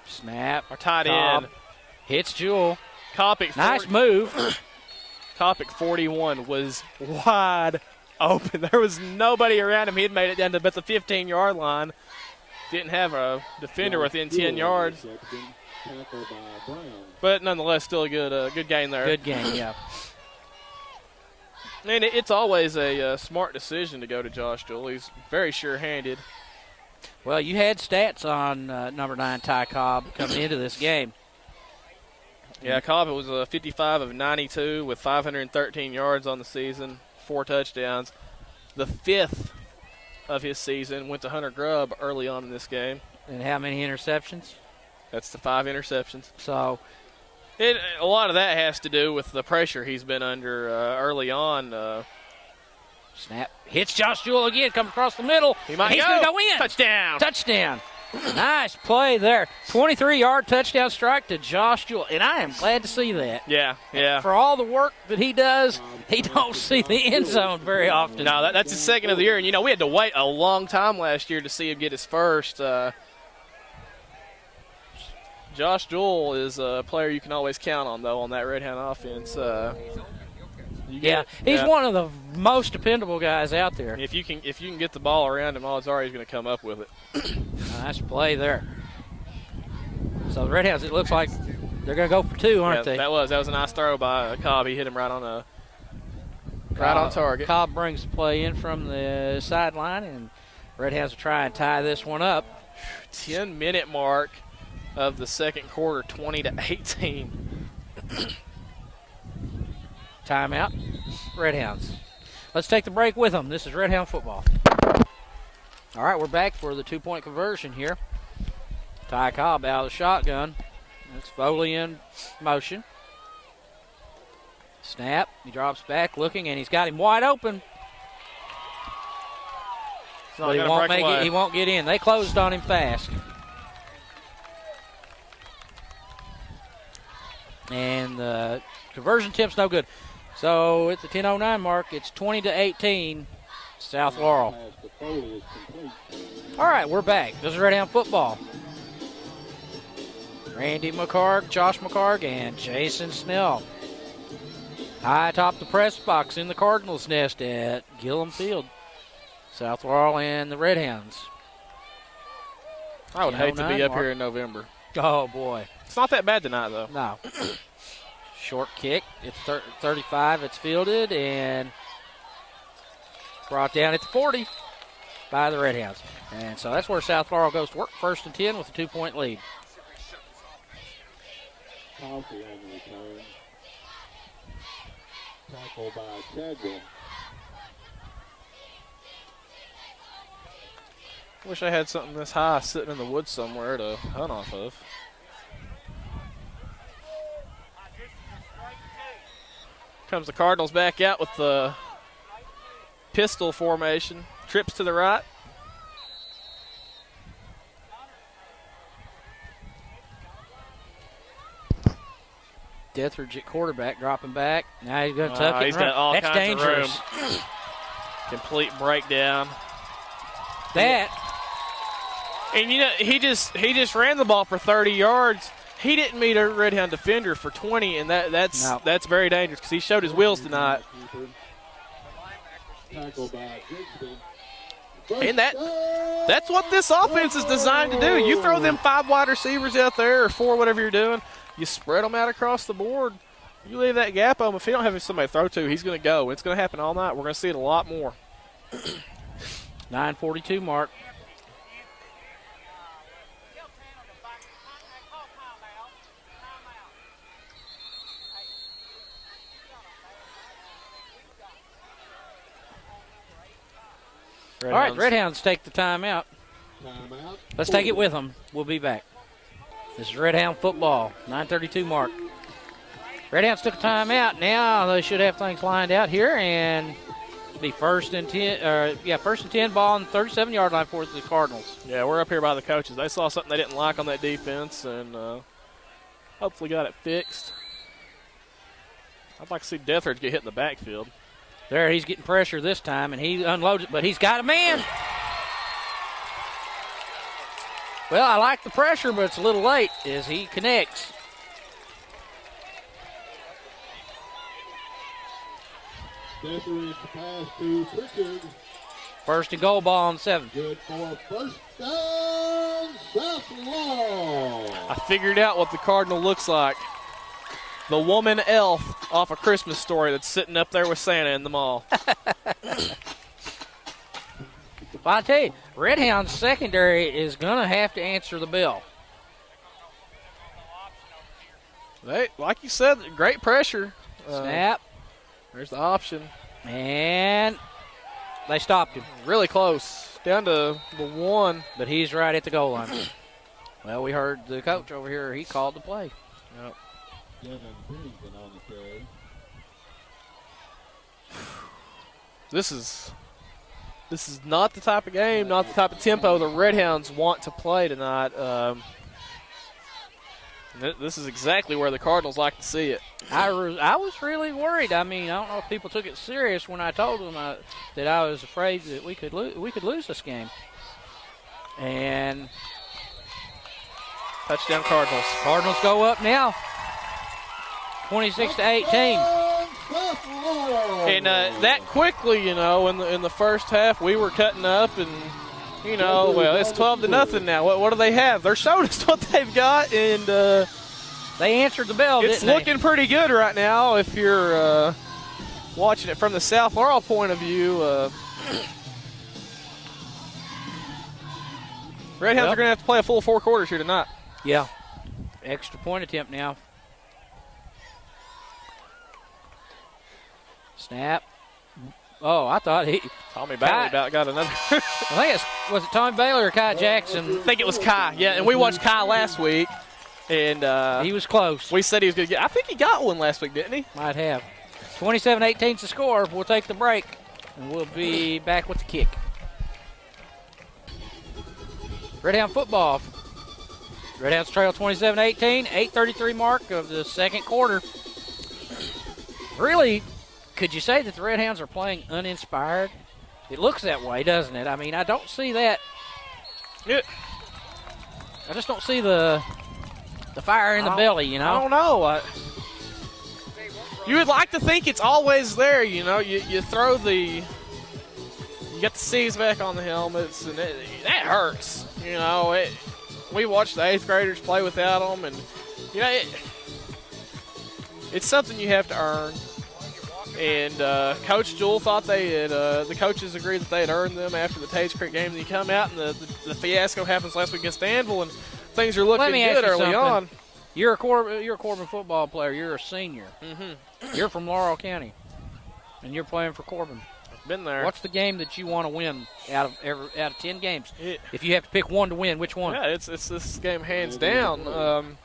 Snap. Our tight Cobb end. hits Jewell. Copic. Nice move. Copic 41 was wide open. There was nobody around him. He had made it down to about the 15-yard line. Didn't have a defender within 10 yards. But nonetheless, still a good gain there. Good game, yeah. And it's always a smart decision to go to Josh Jewell. He's very sure-handed. Well, you had stats on number 9, Ty Cobb, coming into this game. Yeah, Cobb was 55 of 92 with 513 yards on the season, 4 touchdowns. The 5th of his season went to Hunter Grubb early on in this game. And how many interceptions? That's the 5 interceptions. So A lot of that has to do with the pressure he's been under early on. snap. Hits Josh Jewell again. Comes across the middle. He's going to go in. Touchdown. Touchdown. Nice play there. 23-yard touchdown strike to Josh Jewell. And I am glad to see that. Yeah. For all the work that he does, he don't see the end zone very often. No, that's his second of the year. And, we had to wait a long time last year to see him get his first. Josh Jewell is a player you can always count on, though, on that Redhound offense. He's one of the most dependable guys out there. If you can get the ball around him, odds are he's going to come up with it. Nice play there. So the Redhounds, it looks like they're going to go for 2, aren't they? That was a nice throw by Cobb. He hit him right on target. Cobb brings the play in from the sideline, and Redhounds will try and tie this one up. 10-minute mark of the second quarter, 20-18. Timeout. Redhounds. Let's take the break with them. This is Redhound football. All right, we're back for the 2-point conversion here. Ty Cobb out of the shotgun. That's Foley in motion. Snap. He drops back looking, and he's got him wide open. But he won't make it. He won't get in. They closed on him fast. And the conversion tip's no good. So at the 10:09 mark, it's 20-18, South Laurel. All right, we're back. This is Redhound football. Randy McCarg, Josh McCarg, and Jason Snell. High atop the press box in the Cardinals' nest at Gillum Field. South Laurel and the Redhounds. I would hate to be up here in November. Oh, boy. It's not that bad tonight, though. No. Short kick. It's 35. It's fielded and brought down at the 40 by the Redhounds. And so that's where South Laurel goes to work. 1st and 10 with a 2-point lead. Coffee on the return. Tackle by Chadwell. Wish I had something this high sitting in the woods somewhere to hunt off of. Comes the Cardinals back out with the pistol formation. Trips to the right. Dethridge at quarterback, dropping back. Now he's going to tuck it. He's and run. got all That's kinds dangerous. of room. Complete breakdown. That. And he just ran the ball for 30 yards. He didn't meet a Redhound defender for 20, and that's very dangerous because he showed his wheels tonight. And that's what this offense is designed to do. You throw them 5 wide receivers out there or 4, whatever you're doing. You spread them out across the board. You leave that gap open. If he don't have somebody to throw to, he's going to go. It's going to happen all night. We're going to see it a lot more. 9:42 mark. All right, Redhounds take the timeout. Let's take it with them. We'll be back. This is Redhound football, 9:32 mark. Redhounds took a timeout. Now they should have things lined out here and be first and 10 ball on the 37-yard line for the Cardinals. Yeah, we're up here by the coaches. They saw something they didn't like on that defense and hopefully got it fixed. I'd like to see Dethridge get hit in the backfield. There, he's getting pressure this time, and he unloads it, but he's got a man. Well, I like the pressure, but it's a little late as he connects. Dethridge pass to Pritchard. First and goal, ball on 7. Good for first down, South Laurel. I figured out what the Cardinal looks like. The woman elf off A Christmas Story that's sitting up there with Santa in the mall. Well, I tell you, Redhound's secondary is going to have to answer the bell. Like you said, great pressure. Snap. There's the option. And they stopped him. Really close. Down to the 1. But he's right at the goal line. Well, we heard the coach over here. He called the play. Yep. Devin Pennington on the carry. This is not the type of game, not the type of tempo the Redhounds want to play tonight. This is exactly where the Cardinals like to see it. I was really worried. I mean, I don't know if people took it serious when I told them that I was afraid that we could lose this game. And touchdown Cardinals. Cardinals go up now, 26-18. And that quickly, in the first half, we were cutting up, and it's 12-0 now. What do they have? They're showing us what they've got, and they answered the bell. It's didn't looking pretty good right now. If you're watching it from the South Laurel point of view, Redhounds are going to have to play a full 4 quarters here tonight. Yeah, extra point attempt now. Snap. Oh, I thought Tommy Bailey about got another. I think was it Tommy Bailey or Kai Jackson? I think it was Kai. Yeah, and we watched Kai last week, and he was close. We said he was going to get. I think he got one last week, didn't he? Might have. 27-18's the score. We'll take the break, and we'll be back with the kick. Redhound football. Redhounds trail 27-18. 8:33 mark of the second quarter. Really. Could you say that the Redhounds are playing uninspired? It looks that way, doesn't it? I mean, I don't see that. Yeah. I just don't see the fire in the belly, I don't know. You would like to think it's always there, You throw you get the C's back on the helmets, and that hurts. We watched the 8th graders play without them, and, it's something you have to earn. And Coach Jewell thought the coaches agreed that they had earned them after the Tates Creek game. And you come out, and the fiasco happens last week against Danville, and things are looking good early on. You're a Corbin football player. You're a senior. Mm-hmm. You're from Laurel County, and you're playing for Corbin. I've been there. What's the game that you want to win out of 10 games? If you have to pick one to win, which one? Yeah, it's this game hands down.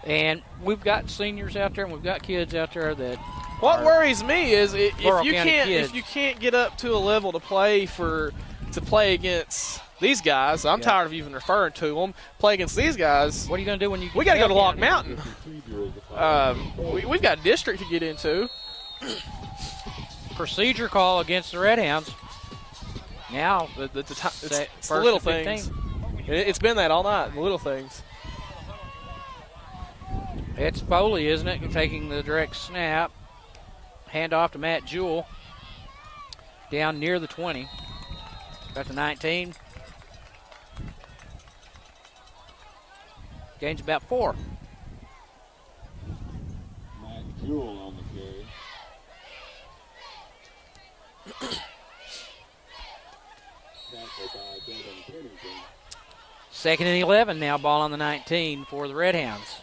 And we've got seniors out there, and we've got kids out there that What worries me is Laurel County kids. if you can't get up to a level to play against these guys. I'm tired of even referring to them. Play against these guys. What are you going to do when you? We got to go to Lock County? Mountain. We've got a district to get into. Procedure call against the Redhounds. Now It's the little things. It's been that all night. The little things. It's Foley, isn't it? Taking the direct snap. Hand off to Matt Jewell. Down near the 20. Got the 19. Gains about 4. Matt Jewell on the carry. Tackled by Devin Pennington. 2nd and 11 now. Ball on the 19 for the Redhounds.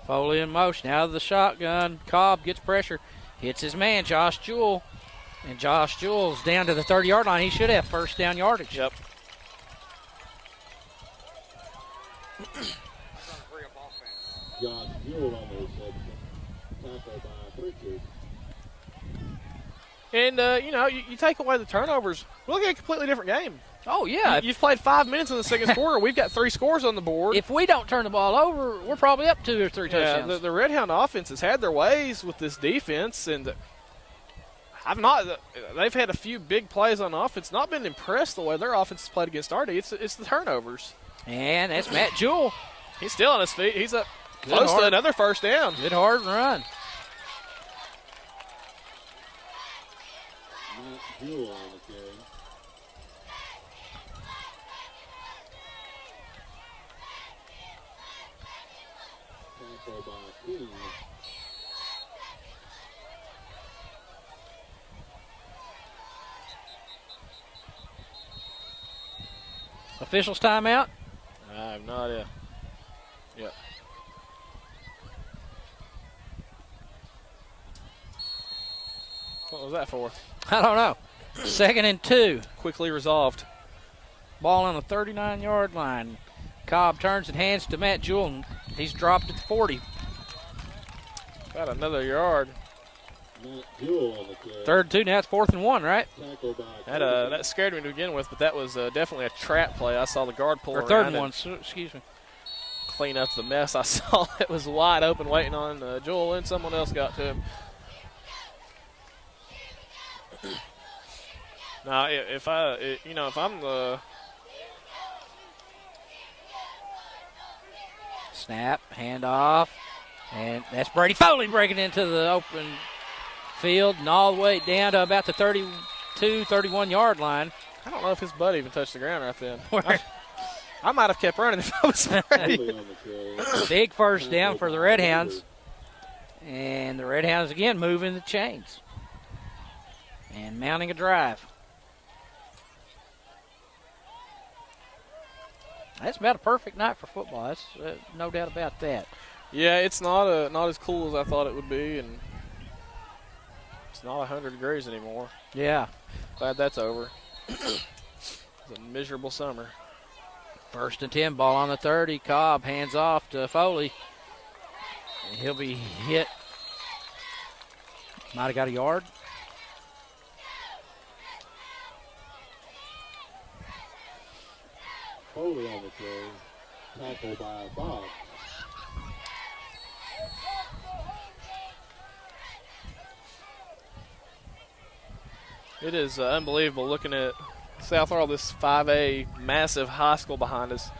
Foley in motion, out of the shotgun. Cobb gets pressure, hits his man, Josh Jewell. And Josh Jewell's down to the 30-yard line. He should have first down yardage. Yep. Josh Jewell on the reception. Tackled by Pritchard. And, you take away the turnovers, we're looking at a completely different game. Oh, yeah. You've played 5 minutes in the second quarter. We've got 3 scores on the board. If we don't turn the ball over, we're probably up 2 or 3 touchdowns. Yeah, the Redhound offense has had their ways with this defense, and they've had a few big plays on offense. Not been impressed the way their offense has played against Artie. It's the turnovers. And that's Matt Jewell. He's still on his feet. He's up close to another first down. Good hard run. Matt Jewell on the carry. Tackled by King. Officials timeout. I have no idea. Yep. What was that for? I don't know. 2nd and 2. Quickly resolved. Ball on the 39-yard line. Cobb turns and hands to Matt Jewell. And he's dropped at the 40. Got another yard. Matt Jewell on the carry. 3rd and 2. Now it's 4th and 1, right? Tackled by That scared me to begin with, but that was definitely a trap play. I saw the guard pull Or around 3rd and and 1. Excuse me. clean up the mess I saw. It was wide open waiting on Joel, and someone else got to him. Now, if I'm the Snap, handoff, and that's Brady Foley breaking into the open field and all the way down to about the 32, 31-yard line. I don't know if his butt even touched the ground right then. Where- I might have kept running if I was ready. Foley on the carry. Big first down for the Redhounds. And the Redhounds again moving the chains and mounting a drive. That's about a perfect night for football. That's no doubt about that. Yeah, it's not as cool as I thought it would be, and it's not 100 degrees anymore. Yeah. Glad that's over. It's a miserable summer. 1st and 10, ball on the 30. Cobb hands off to Foley. And he'll be hit. Might have got a yard. Foley on the carry. Tackled by Bob. It is unbelievable looking at South Laurel, this 5A massive high school behind us.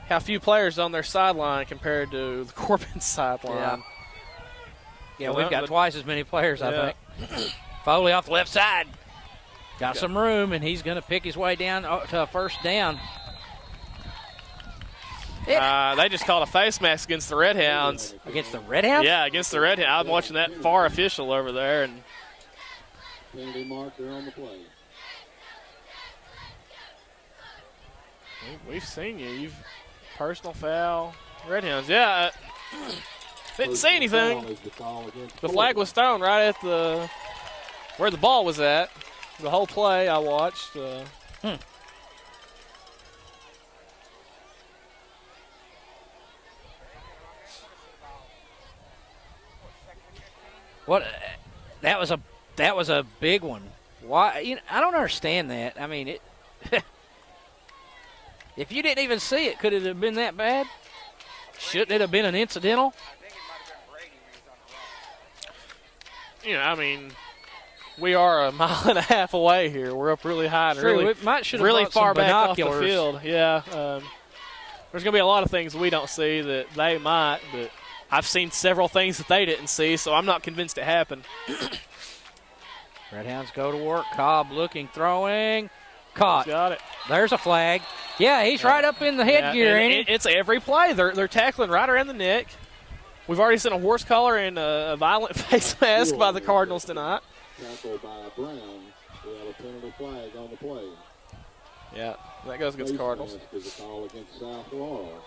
How few players on their sideline compared to the Corbin sideline. Yeah, Well, we've got twice as many players, I Yeah. think. Foley off the left side. Got some room, and he's going to pick his way down to a first down. They just called a face mask against the Redhounds. Against the Redhounds? Yeah, against the Redhounds. I'm watching that far official over there, and Penalty marker on the play. we've seen you. Personal foul. Redhounds, yeah. Didn't see anything. The flag was thrown right at where the ball was at. The whole play I watched. What? That was a big one. Why? I don't understand that. I mean, it. If you didn't even see it, could it have been that bad? Shouldn't it have been an incidental? I mean, we are a mile and a half away here. We're up really high and really far back off the field. Yeah. There's going to be a lot of things we don't see that they might, but I've seen several things that they didn't see, so I'm not convinced it happened. Redhounds go to work. Cobb looking, throwing. Caught. Got it. There's a flag. Yeah, he's right up in the headgear, ain't he? It's every play. They're tackling right around the neck. We've already seen a horse collar and a violent face mask by the Cardinals tonight. Tackled by Brown. We have a penalty flag on the play. Yeah, that goes against the Cardinals. Is a call against South Laurel.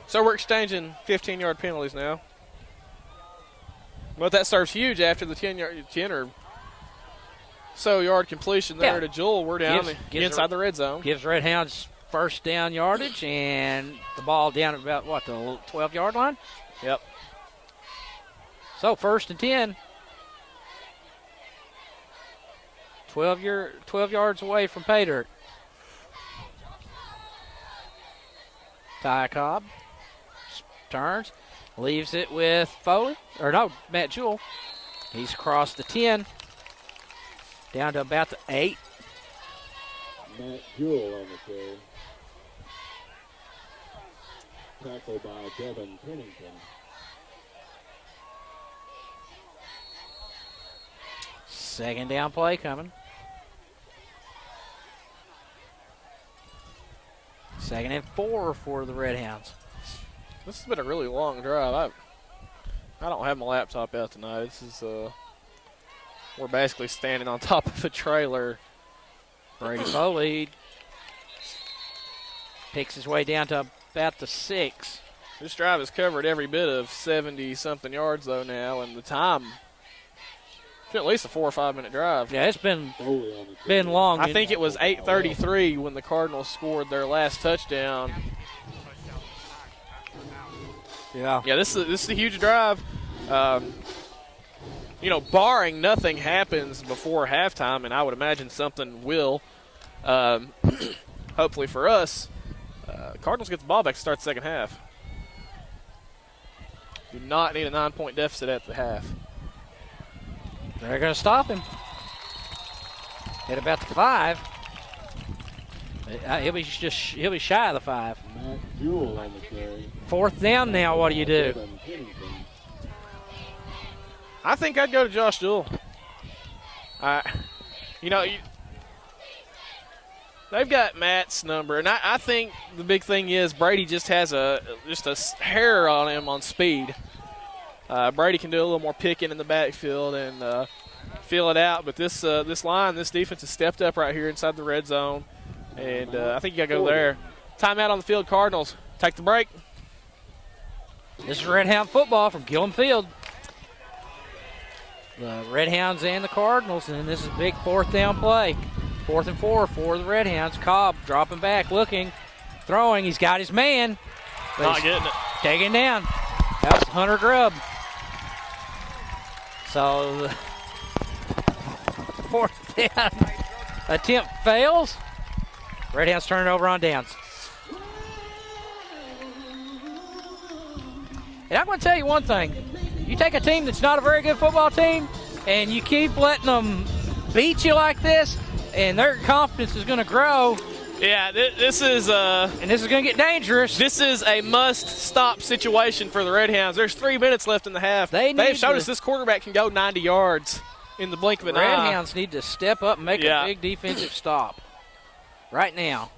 So we're exchanging 15-yard penalties now. But that serves huge after the 10 or so yard completion there to Jewell. We're down inside the red zone. Gives Redhounds first down yardage and the ball down at about, the 12-yard line? Yep. So 1st and 10. 12 yards away from pay dirt. Ty Cobb turns, leaves it with Matt Jewell. He's across the 10, down to about the 8. Matt Jewell on the carry. Tackled by Devin Pennington. Second down play coming. 2nd and 4 for the Redhounds. This has been a really long drive. I don't have my laptop out tonight. This is we're basically standing on top of a trailer. Brady Foley picks his way down to about the 6. This drive has covered every bit of 70-something yards, though, now, and the time, it's been at least a 4 or 5 minute drive. Yeah, it's been long. I think it was 8:33 when the Cardinals scored their last touchdown. Yeah. Yeah, this is a huge drive. Barring nothing happens before halftime, and I would imagine something will. Hopefully for us, Cardinals get the ball back to start the second half. Do not need a 9-point deficit at the half. They're going to stop him. At about the 5. He'll be shy of the 5. Matt Jewell on the carry. 4th down now. What do you do? I think I'd go to Josh Jewell. They've got Matt's number, and I think the big thing is Brady just has a hair on him on speed. Brady can do a little more picking in the backfield and feel it out. But this defense has stepped up right here inside the red zone, and I think you got to go there. Timeout on the field, Cardinals. Take the break. This is Redhound football from Gillum Field. The Redhounds and the Cardinals, and this is a big 4th down play. 4th and 4 for the Redhounds. Cobb dropping back, looking, throwing. He's got his man. Not getting it. Taken down. That was Hunter Grubb. So the 4th down attempt fails. Redhounds turn it over on downs. And I'm going to tell you one thing. You take a team that's not a very good football team, and you keep letting them beat you like this, and their confidence is going to grow. Yeah, this is and this is going to get dangerous. This is a must-stop situation for the Redhounds. There's 3 minutes left in the half. They've showed us this quarterback can go 90 yards in the blink of an eye. Redhounds need to step up and make a big defensive stop right now.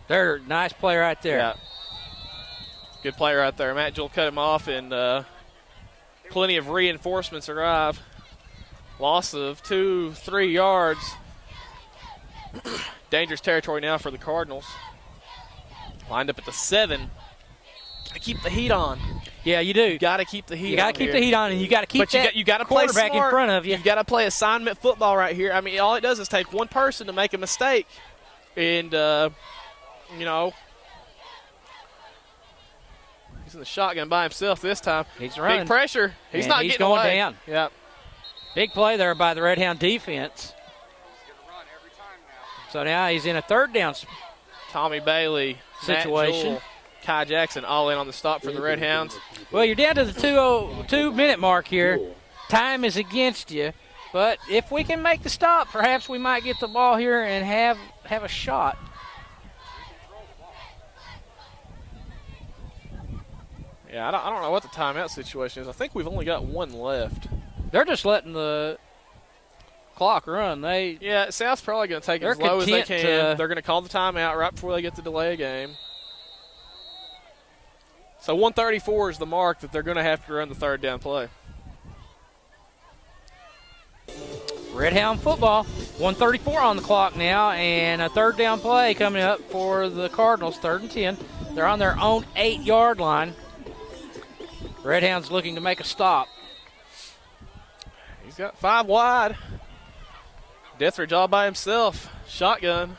They're a nice play right there. Yeah. Good play right there. Matt Jewell cut him off, and plenty of reinforcements arrive. Loss of 2-3 yards. Dangerous territory now for the Cardinals. Lined up at the 7. Got to keep the heat on. Yeah, you do. Got to keep the heat on. You got to keep the heat on, and you got to keep but that you got to play quarterback smart. in front of you. You've got to play assignment football right here. I mean, all it does is take one person to make a mistake. And, you know, he's in the shotgun by himself this time. He's running. Big pressure. He's not getting going away. down. Yeah. Big play there by the Redhound defense. So now he's in a third down Tommy Bailey, situation. Matt Jewell, Kai Jackson all in on the stop for the Redhounds. Well, you're down to the 2-minute mark here. Time is against you. But if we can make the stop, perhaps we might get the ball here and have a shot. Yeah, I don't know what the timeout situation is. I think we've only got one left. They're just letting the clock run. Yeah, South's probably going to take it as low as they can. They're going to call the timeout right before they get the delay game. So 134 is the mark that they're going to have to run the third down play. Redhound football, 134 on the clock now, and a third down play coming up for the Cardinals, 3rd and 10. They're on their own 8-yard line. Redhound's looking to make a stop. He's got 5 wide. Deathridge all by himself. Shotgun.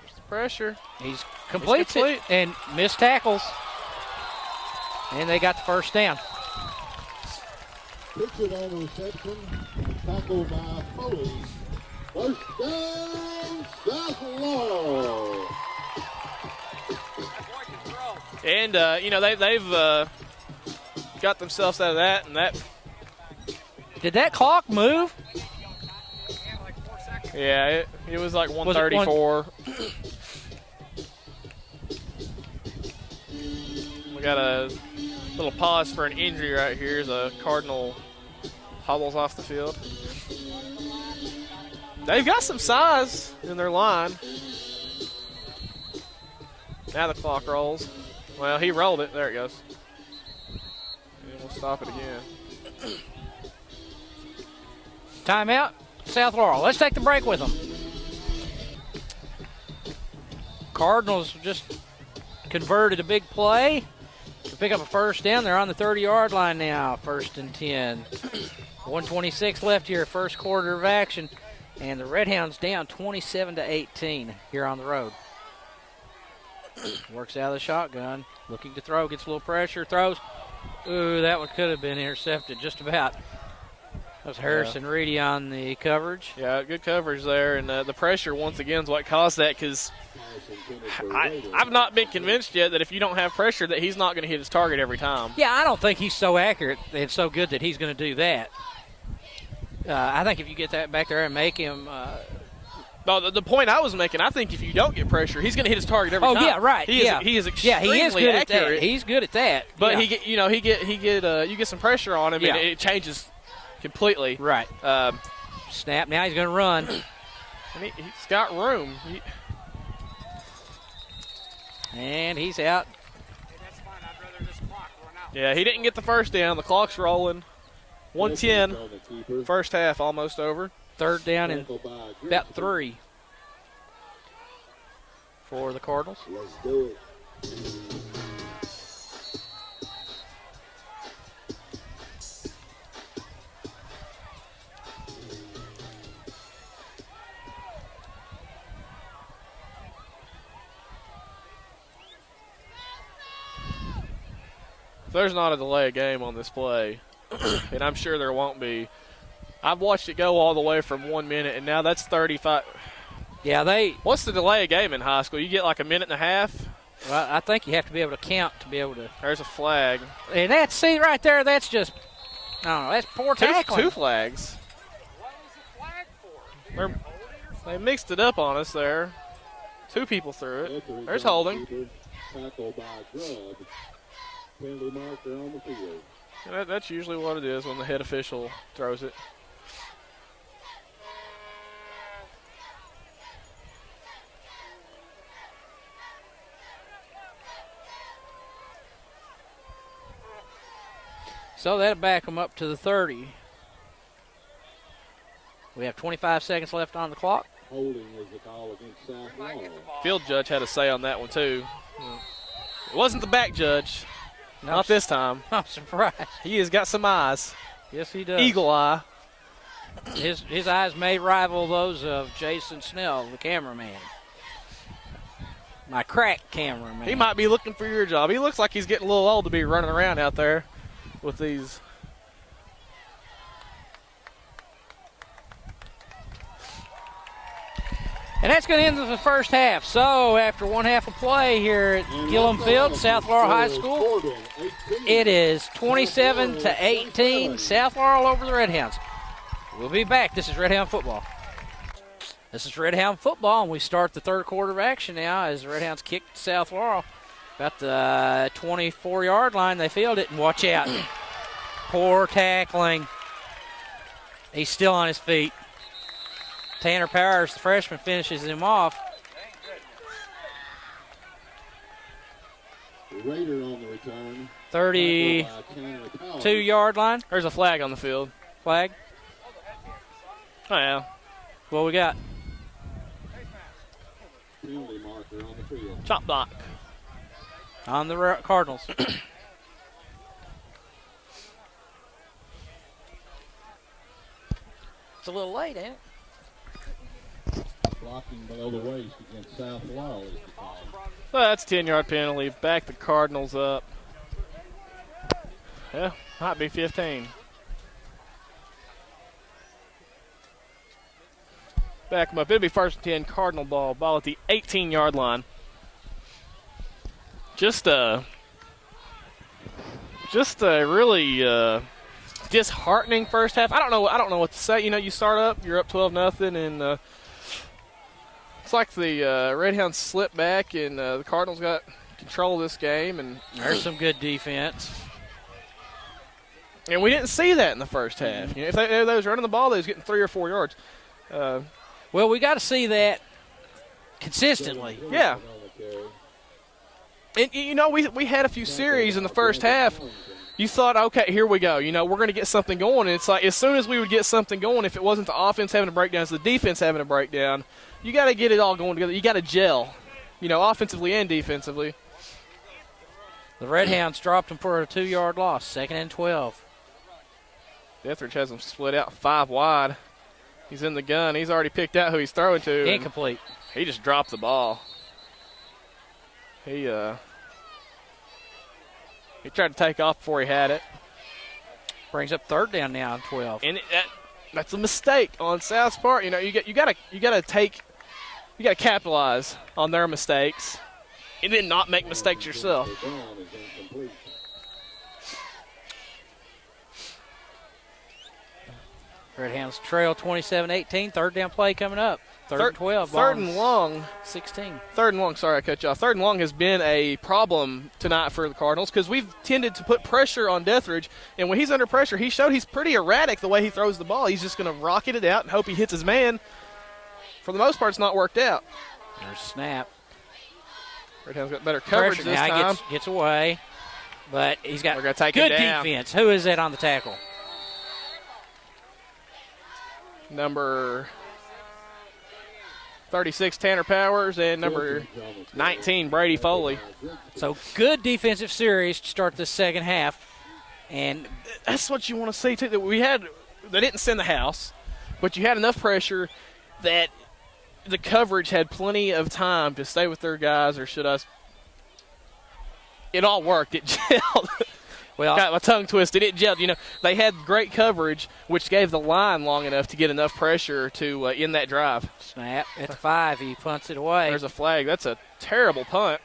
There's the pressure. He's completes it and missed tackles. And they got the first down. Pritchard on the reception. Tackle by Foley. First down, South Laurel. And, you know, they've got themselves out of that. And that. Did that clock move? Yeah, it was like 134. We got a little pause for an injury right here as a Cardinal hobbles off the field. They've got some size in their line. Now the clock rolls. Well, he rolled it. There it goes. And we'll stop it again. Timeout, South Laurel. Let's take the break with them. Cardinals just converted a big play to pick up a first down. They're on the 30-yard line now, 1st and 10. 126 left here, first quarter of action. And the Redhounds down 27-18 here on the road. Works out of the shotgun, looking to throw, gets a little pressure, throws. Ooh, that one could have been intercepted just about. That was Harrison Reedy on the coverage. Yeah, good coverage there. And the pressure, once again, is what caused that because I've not been convinced yet that if you don't have pressure that he's not going to hit his target every time. Yeah, I don't think he's so accurate and so good that he's going to do that. I think if you get that back there and make him the point I was making, I think if you don't get pressure, he's going to hit his target every time. Oh, yeah, right. He is extremely he is good accurate. at that. He's good at that. But yeah. you get some pressure on him, and it changes completely. Right. Snap. Now he's going to run. And he's got room. And he's out. Hey, that's fine. I'd rather this clock run out. Yeah, he didn't get the first down. The clock's rolling. 1:10. First half almost over. Third down and about 3 for the Cardinals. Let's do it. There's not a delay of game on this play, and I'm sure there won't be. I've watched it go all the way from 1 minute, and now that's 35. Yeah, What's the delay of game in high school? You get like a minute and a half? Well, I think you have to be able to count to be able to. There's a flag. And see right there, that's just, I don't know, that's poor tackling. Two flags. What was the flag for? Did you hold it or something? They mixed it up on us there. 2 people threw it. There's holding. Tackle by Grubb. Penalty marker on the field. And that's usually what it is when the head official throws it. So that'll back them up to the 30. We have 25 seconds left on the clock. Holding is the call against South Laurel. Field judge had a say on that one, too. It wasn't the back judge. No, Not this time. I'm surprised. He has got some eyes. Yes, he does. Eagle eye. His eyes may rival those of Jason Snell, the cameraman. My crack cameraman. He might be looking for your job. He looks like he's getting a little old to be running around out there with these. And that's going to end the first half. So after one half of play here at Gillum Field, South Laurel High School, Corbin, 18. it is 27-18. South Laurel over the Redhounds. We'll be back. This is Redhound football. This is Redhound football, and we start the third quarter of action now as the Redhounds kick South Laurel. About the 24-yard line, they field it, and watch out. Poor tackling. He's still on his feet. Tanner Powers, the freshman, finishes him off. Raider on the return. 32-yard line. There's a flag on the field. Flag. Oh, yeah. What we got? Penalty marker on the field. Chop block. On the Cardinals. It's a little late, ain't it? Blocking below the waist against South Laurel is the call. Well, that's a 10-yard penalty. Back the Cardinals up. Yeah, might be 15. Back them up. It'll be first and 10, Cardinal ball. Ball at the 18-yard line. Just a really disheartening first half. I don't know what to say. You know, you start up, you're up 12-0, and it's like the Redhounds slipped back, and the Cardinals got control of this game. And there's some good defense. And we didn't see that in the first half. You know, if they was running the ball, they was getting 3 or 4 yards. Well, we got to see that consistently. Yeah. And, you know, we had a few series in the first half. You thought, okay, here we go. You know, we're going to get something going. And it's like as soon as we would get something going, if it wasn't the offense having a breakdown, it's the defense having a breakdown, you got to get it all going together. You got to gel, you know, offensively and defensively. The Redhounds dropped him for a 2-yard loss, 2nd and 12. Deathridge has them split out 5 wide. He's in the gun. He's already picked out who he's throwing to. Incomplete. He just dropped the ball. He tried to take off before he had it. Brings up 3rd down now, 12. And that's a mistake on South's part. You know, you gotta capitalize on their mistakes, and then not make mistakes yourself. Redhounds trail 27-18. 3rd down play coming up. 3rd and 12. 3rd and long. 16. 3rd and long. Sorry, I cut you off. 3rd and long has been a problem tonight for the Cardinals because we've tended to put pressure on Deathridge, and when he's under pressure, he showed he's pretty erratic the way he throws the ball. He's just going to rocket it out and hope he hits his man. For the most part, it's not worked out. There's a snap. Redhound's got better coverage Pressure this now time. gets away, but he's got They're gonna take good him down. defense. Who is that on the tackle? Number 36, Tanner Powers, and number 19, Brady Foley. So good defensive series to start the second half. And that's what you want to see, too. They didn't send the house, but you had enough pressure that the coverage had plenty of time to stay with their guys, or should I? It all worked. It gelled. Well, got my tongue twisted. It gelled. You know, they had great coverage, which gave the line long enough to get enough pressure to end that drive. Snap at the 5. He punts it away. There's a flag. That's a terrible punt,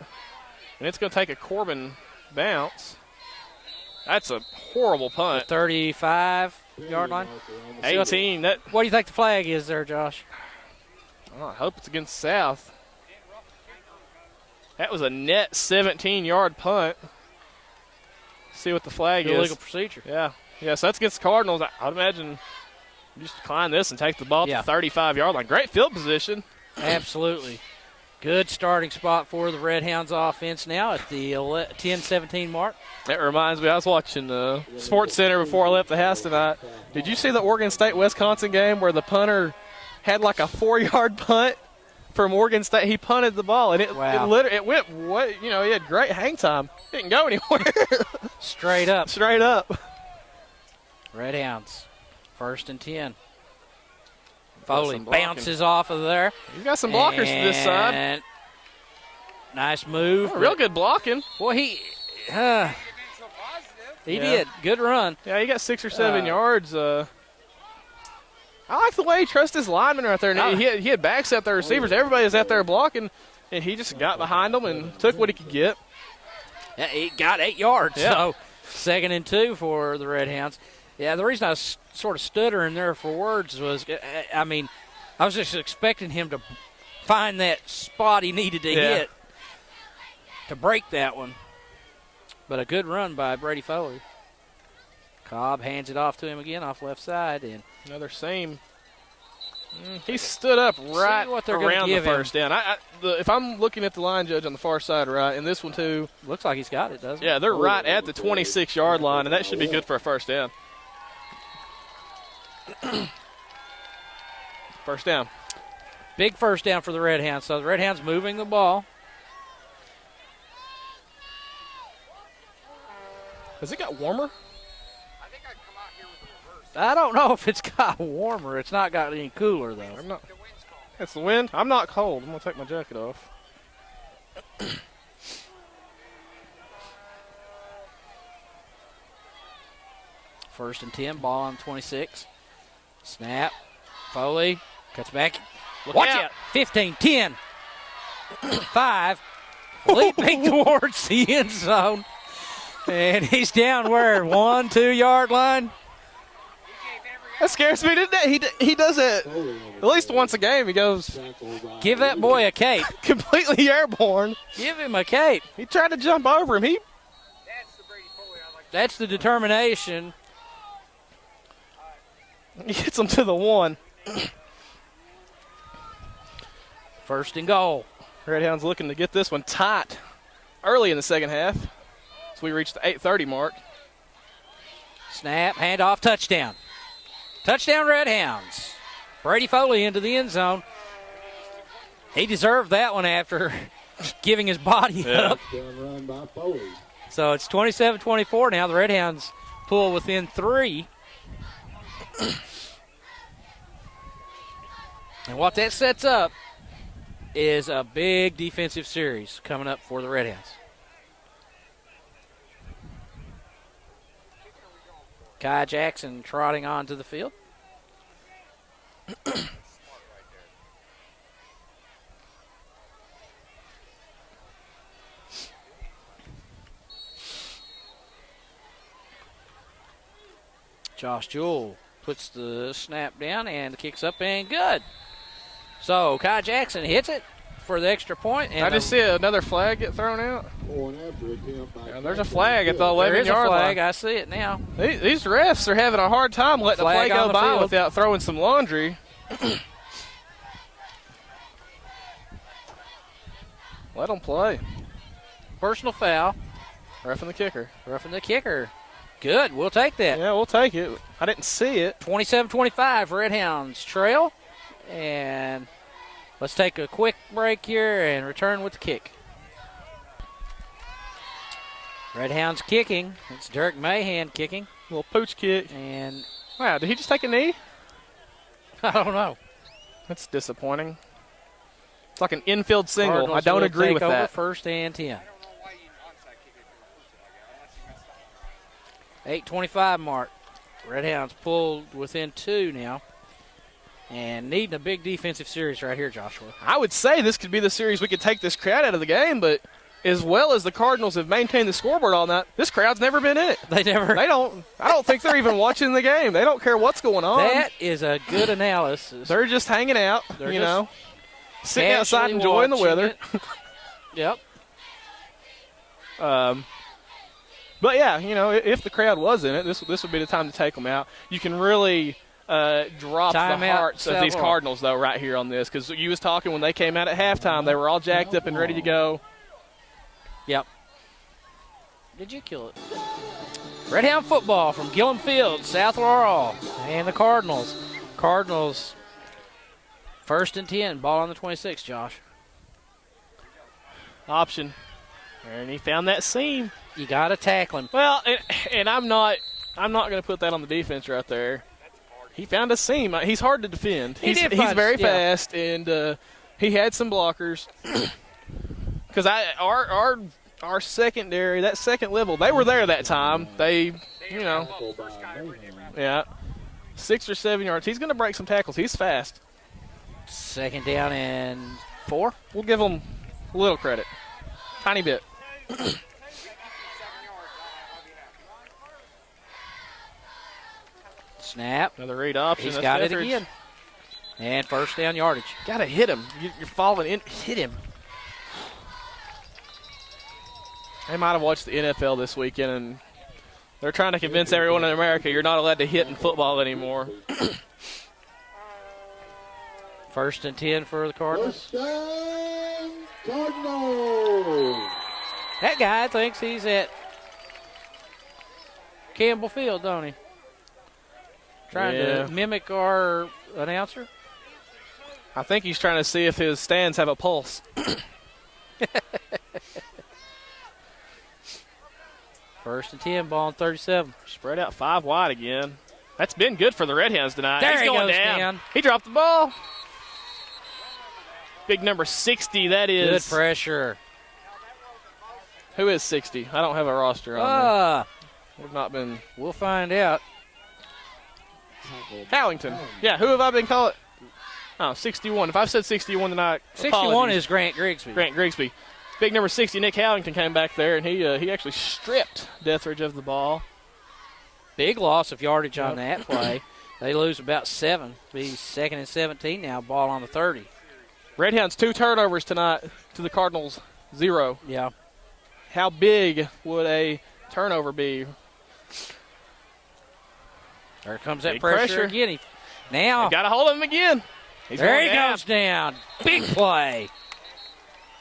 and it's going to take a Corbin bounce. That's a horrible punt. 35-yard line. 18. What do you think the flag is there, Josh? I hope it's against South. That was a net 17-yard punt. See what the flag is. Illegal procedure. Yeah. So that's against the Cardinals. I'd imagine you just decline this and take the ball to the 35-yard line. Great field position. Absolutely. Good starting spot for the Redhounds offense now at the 10-17 mark. That reminds me, I was watching Sports Center before I left the house tonight. Did you see the Oregon State-Wisconsin game where the punter had like a 4-yard punt from Oregon State. He punted the ball, and it went what, you know, he had great hang time. Didn't go anywhere. Straight up. Straight up. Redhounds, 1st and 10. Foley bounces off of there. He's got some blockers to this side. Nice move. Oh, real good blocking. Boy, he did. Good run. Yeah, he got 6 or 7 yards. I like the way he trusts his linemen right there. And he had backs out there, receivers. Everybody was out there blocking, and he just got behind them and took what he could get. Yeah, he got 8 yards. Yeah. So 2nd and 2 for the Redhounds. Yeah, the reason I was sort of stuttering there for words was, I mean, I was just expecting him to find that spot he needed to hit to break that one. But a good run by Brady Foley. Cobb hands it off to him again off left side. And another seam. He stood up right around the first down. If I'm looking at the line judge on the far side, right, and this one too. Looks like he's got it, doesn't it? Yeah, they're right at the 26-yard line, and that should be good for a first down. First down. Big first down for the Redhounds. So the Redhounds moving the ball. Has it got warmer? I think I'd come out here with the reverse. I don't know if it's got warmer. It's not got any cooler, though. I'm not. It's the wind. I'm not cold. I'm going to take my jacket off. 1st and 10, ball on 26. Snap. Foley cuts back. Watch out. 15, 10, 5. Leaping towards the end zone. And he's down where? 1, 2 yard line? That scares me, didn't it? He does it at least once a game. He goes. Give that boy a cape. Completely airborne. Give him a cape. He tried to jump over him. That's the Brady Foley I like. That's the determination. He gets him to the 1. 1st and goal. Redhounds looking to get this one tight early in the second half. So we reached the 8:30 mark. Snap, handoff, touchdown. Touchdown, Redhounds. Brady Foley into the end zone. He deserved that one after giving his body up. So it's 27-24 now. The Redhounds pull within 3. And what that sets up is a big defensive series coming up for the Redhounds. Kai Jackson trotting onto the field. Josh Jewell puts the snap down and kicks up and good. So Kai Jackson hits it for the extra point. And I just see another flag get thrown out. Yeah, there's a flag at the 11-yard line. There is a flag. I see it now. These refs are having a hard time letting the play go by without throwing some laundry. Let them play. Personal foul. Roughing the kicker. Roughing the kicker. Good. We'll take that. Yeah, we'll take it. I didn't see it. 27-25, Redhounds trail. And let's take a quick break here and return with the kick. Redhounds kicking. It's Dirk Mahan kicking. Little pooch kick. And wow, did he just take a knee? I don't know. That's disappointing. It's like an infield single. Cardinals I don't agree with that. 1st and 10. 8:25 mark. Redhounds pulled within 2 now. And needing a big defensive series right here, Joshua. I would say this could be the series we could take this crowd out of the game, but as well as the Cardinals have maintained the scoreboard all night, this crowd's never been in it. They never. I don't think they're even watching the game. They don't care what's going on. That is a good analysis. They're just hanging out, They're sitting outside enjoying the weather. Yep. But yeah, if the crowd was in it, this would be the time to take them out. You can really drop Time the out hearts of these Cardinals, though, right here on this, because you was talking when they came out at halftime, they were all jacked up and ready to go. Yep. Did you kill it? Redhound football from Gillum Field, South Laurel, and the Cardinals. Cardinals First and 10, ball on the 26, Josh. Option. And he found that seam. You got to tackle him. Well, and I'm not going to put that on the defense right there. He found a seam. He's hard to defend. He's very fast, and he had some blockers. Because our secondary, that second level, they were there that time. They, you know, yeah, 6 or 7 yards. He's going to break some tackles. He's fast. Second down and 4. We'll give him a little credit. Tiny bit. Snap. Another read option. He's That's got Etheridge. it again. And first down yardage. Got to hit him. You're falling in. Hit him. They might have watched the NFL this weekend, and they're trying to convince everyone in America you're not allowed to hit in football anymore. First and 10 for the Cardinals. First down, Cardinals. That guy thinks he's at Campbell Field, don't he? Trying to mimic our announcer. I think he's trying to see if his stands have a pulse. First and 10, ball on 37. Spread out 5 wide again. That's been good for the Redhounds tonight. There He's he going goes down. He dropped the ball. Big number 60, that is. Good pressure. Who is 60? I don't have a roster on there. We've not been. We'll find out. Howington. Yeah, who have I been calling? Oh, 61. If I've said 61 tonight, 61 apologies. is Grant Grigsby. Grant Grigsby. Big number 60, Nick Howington came back there, and he actually stripped Etheridge of the ball. Big loss of yardage on that play. They lose about 7. Be second and 17 now, ball on the 30. Redhounds 2 turnovers tonight to the Cardinals 0. Yeah. How big would a turnover be? There comes that Big pressure again. Now, Got to hold him again. there he goes down. Big play.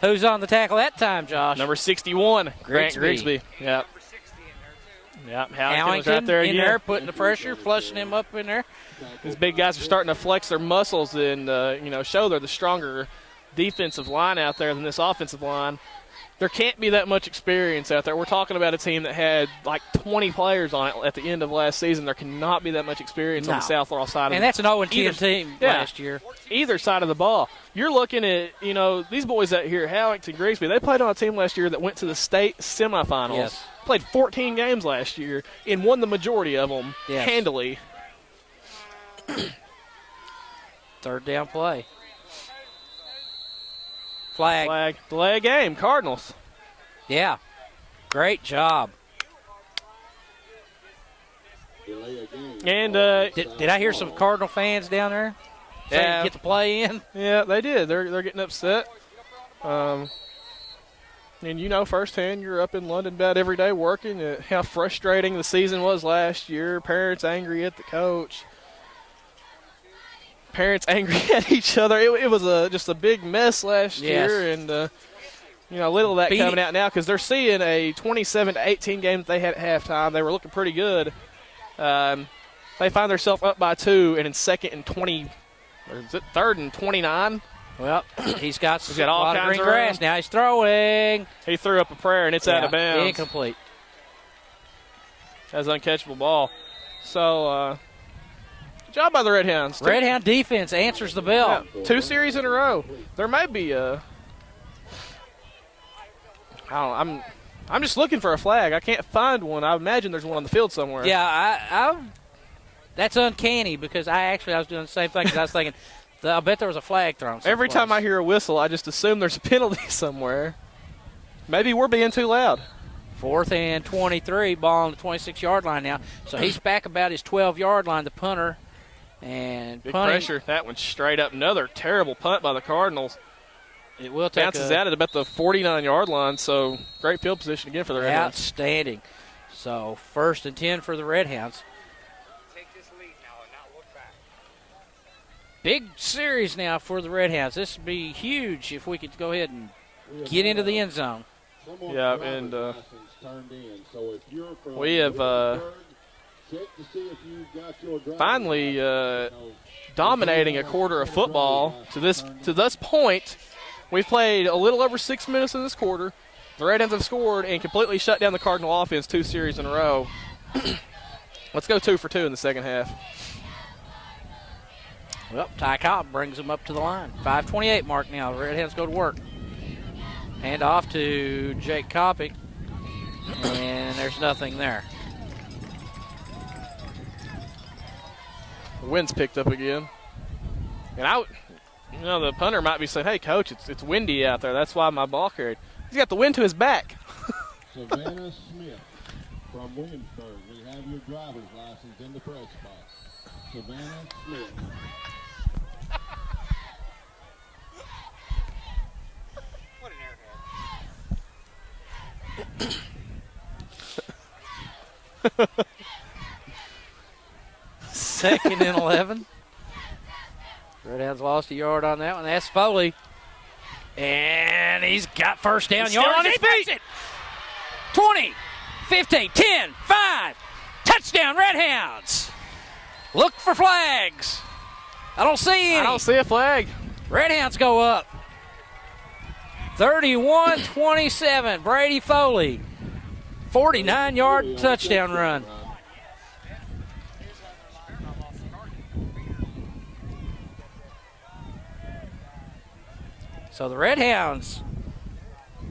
Who's on the tackle that time, Josh? Number 61, Grant Grigsby. Yep. Yep. Howington was right there in again. there, putting the pressure, flushing him up in there. These big guys are starting to flex their muscles and show they're the stronger defensive line out there than this offensive line. There can't be that much experience out there. We're talking about a team that had like 20 players on it at the end of last season. There cannot be that much experience on the South Laurel side. And that's an 0-10 team last year. Either side of the ball. You're looking at, these boys out here, Howington, Grigsby, they played on a team last year that went to the state semifinals. Yes. Played 14 games last year and won the majority of them handily. Third down play. Flag. Delay game. Cardinals. Yeah. Great job. And did I hear some Cardinal fans down there saying get the play in? Yeah, they did. They're getting upset. And firsthand, you're up in London about every day working at how frustrating the season was last year. Parents angry at the coach. Parents angry at each other. It was just a big mess last year, and little of that coming out now because they're seeing a 27-18 game that they had at halftime. They were looking pretty good. They find themselves up by 2, and in second and 20, or is it third and 29? Well, he's got all a lot of kinds green of grass. Now he's throwing. He threw up a prayer, and it's out of bounds. Incomplete. That's an uncatchable ball. So, good job by the Redhounds. Redhound defense answers the bell. Yeah, 2 series in a row. There may be I'm just looking for a flag. I can't find one. I imagine there's one on the field somewhere. Yeah, that's uncanny because I was doing the same thing because I was thinking, I bet there was a flag thrown someplace. Every time I hear a whistle, I just assume there's a penalty somewhere. Maybe we're being too loud. 4th and 23, ball on the 26-yard line now. So he's back about his 12-yard line, the punter. And big punting, pressure. That one's straight up. Another terrible punt by the Cardinals. It will take bounces out at about the 49-yard line, so great field position again for the Redhounds. Outstanding. So 1st and 10 for the Redhounds. Take this lead now and not look back. Big series now for the Redhounds. This would be huge if we could go ahead and get into the end zone. Yeah, and we have Check to see if you got your driver's finally license. dominating a quarter of football. To this point, we've played a little over 6 minutes in this quarter. The Redhounds have scored and completely shut down the Cardinal offense 2 series in a row. Let's go 2 for 2 in the second half. Well, Ty Cobb brings them up to the line. 5:28 mark now. The Redhounds go to work. Hand off to Jake Kopic, and there's nothing there. The wind's picked up again. And the punter might be saying, hey, Coach, it's windy out there. That's why my ball carried. He's got the wind to his back. Savannah Smith from Williamsburg. We have your driver's license in the press box. Savannah Smith. What an airhead. Second and 11. Redhounds lost a yard on that one. That's Foley. And he's got first down Still yards. on his He makes it. 20, 15, 10, 5. Touchdown, Redhounds. Look for flags. I don't see any. I don't see a flag. Redhounds go up. 31-27. Brady Foley. 49-yard touchdown run. So the Redhounds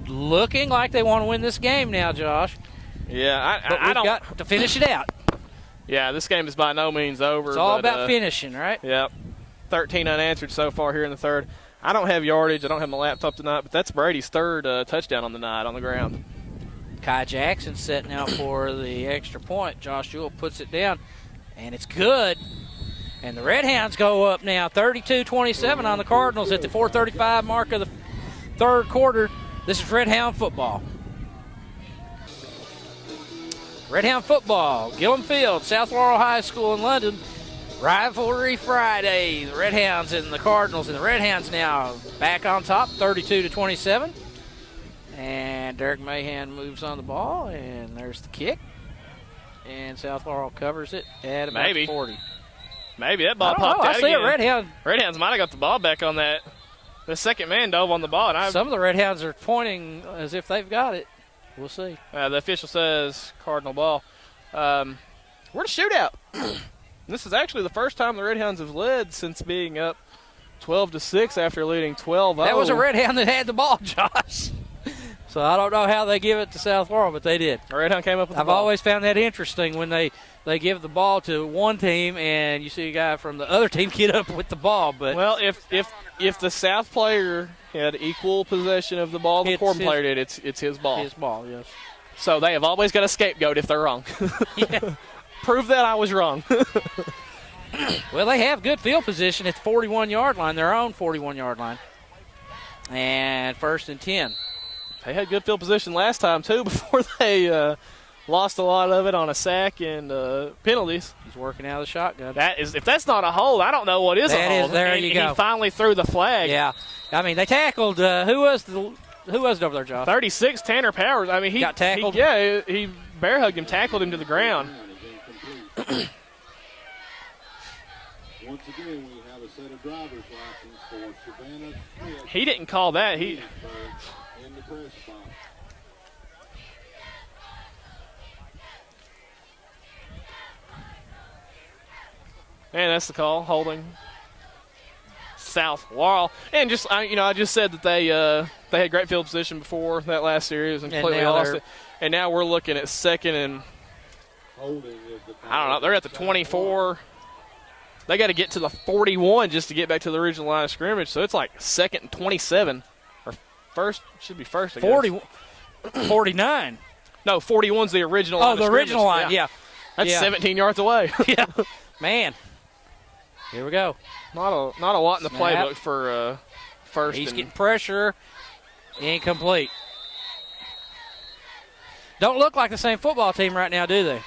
looking like they want to win this game now, Josh. Yeah, But I we've don't. got to finish it out. Yeah, this game is by no means over. It's all but, about finishing, right? Yep. 13 unanswered so far here in the third. I don't have yardage. I don't have my laptop tonight, but that's Brady's third touchdown on the night on the ground. Kai Jackson setting out for the extra point. Josh Jewell puts it down, and it's good. And the Redhounds go up now 32-27 on the Cardinals at the 4:35 mark of the third quarter. This is Redhound football. Redhound football, Gillum Field, South Laurel High School in London. Rivalry Friday. The Redhounds and the Cardinals, and the Redhounds now back on top, 32-27. And Derek Mahan moves on the ball, and there's the kick. And South Laurel covers it at about Maybe. 40. Maybe that I ball don't know. popped out I see again. a Redhound. Redhounds might have got the ball back on that. The second man dove on the ball, and Some of the Redhounds are pointing as if they've got it. We'll see. the official says Cardinal ball. We're in a shootout. This is actually the first time the Redhounds have led since being up 12-6 after leading 12-0. That was a Redhound that had the ball, Josh. So I don't know how they give it to South Laurel, but they did. A Redhound came up with the I've ball. always found that interesting when they give the ball to one team and you see a guy from the other team get up with the ball. But Well, if the South player had equal possession of the ball the It's Corbin his- player did, it's his ball. his ball, yes. So they have always got a scapegoat if they're wrong. Yeah. Prove that I was wrong. Well, they have good field position at the 41-yard line, their own 41-yard line. And 1st and 10. They had good field position last time, too, before they lost a lot of it on a sack and penalties. He's working out of the shotgun. That is, if that's not a hold, I don't know what is That a is- hold. there and, you and go. He finally threw the flag. Yeah. I mean, they tackled, who was it over there, Josh? 36, Tanner Powers. I mean, he Got tackled? He bear hugged him, tackled him to the ground. Once again, we have a set of driver's license for Savannah Smith. He didn't call that. He In the press box. Man, that's the call. Holding South Laurel. And just I just said that they had great field position before that last series and completely now lost they're- it. And now we're looking at second and Holding is the I don't know. They're at the 24. They got to get to the 41 just to get back to the original line of scrimmage. So it's like 2nd and 27 or first should be first. I guess. 49. No, 41's the original. line Oh, of the original scrimmage. line, yeah. That's Yeah. 17 yards away. Yeah. Man. Here we go. Not a lot in the Snap. playbook for first. He's and, getting pressure. Incomplete. Don't look like the same football team right now, do they?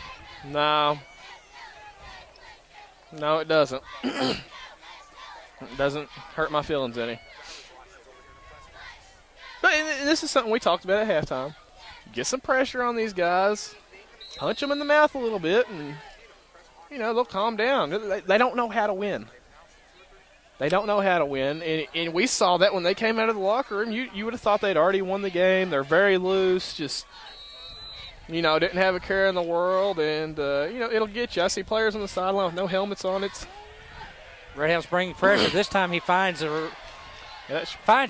No, it doesn't. It doesn't hurt my feelings any. But this is something we talked about at halftime. Get some pressure on these guys. Punch them in the mouth a little bit, and they'll calm down. They don't know how to win. They don't know how to win, and we saw that when they came out of the locker room. You would have thought they'd already won the game. They're very loose, just, didn't have a care in the world, and, it'll get you. I see players on the sideline with no helmets on. Redhound's bringing pressure. This time he finds a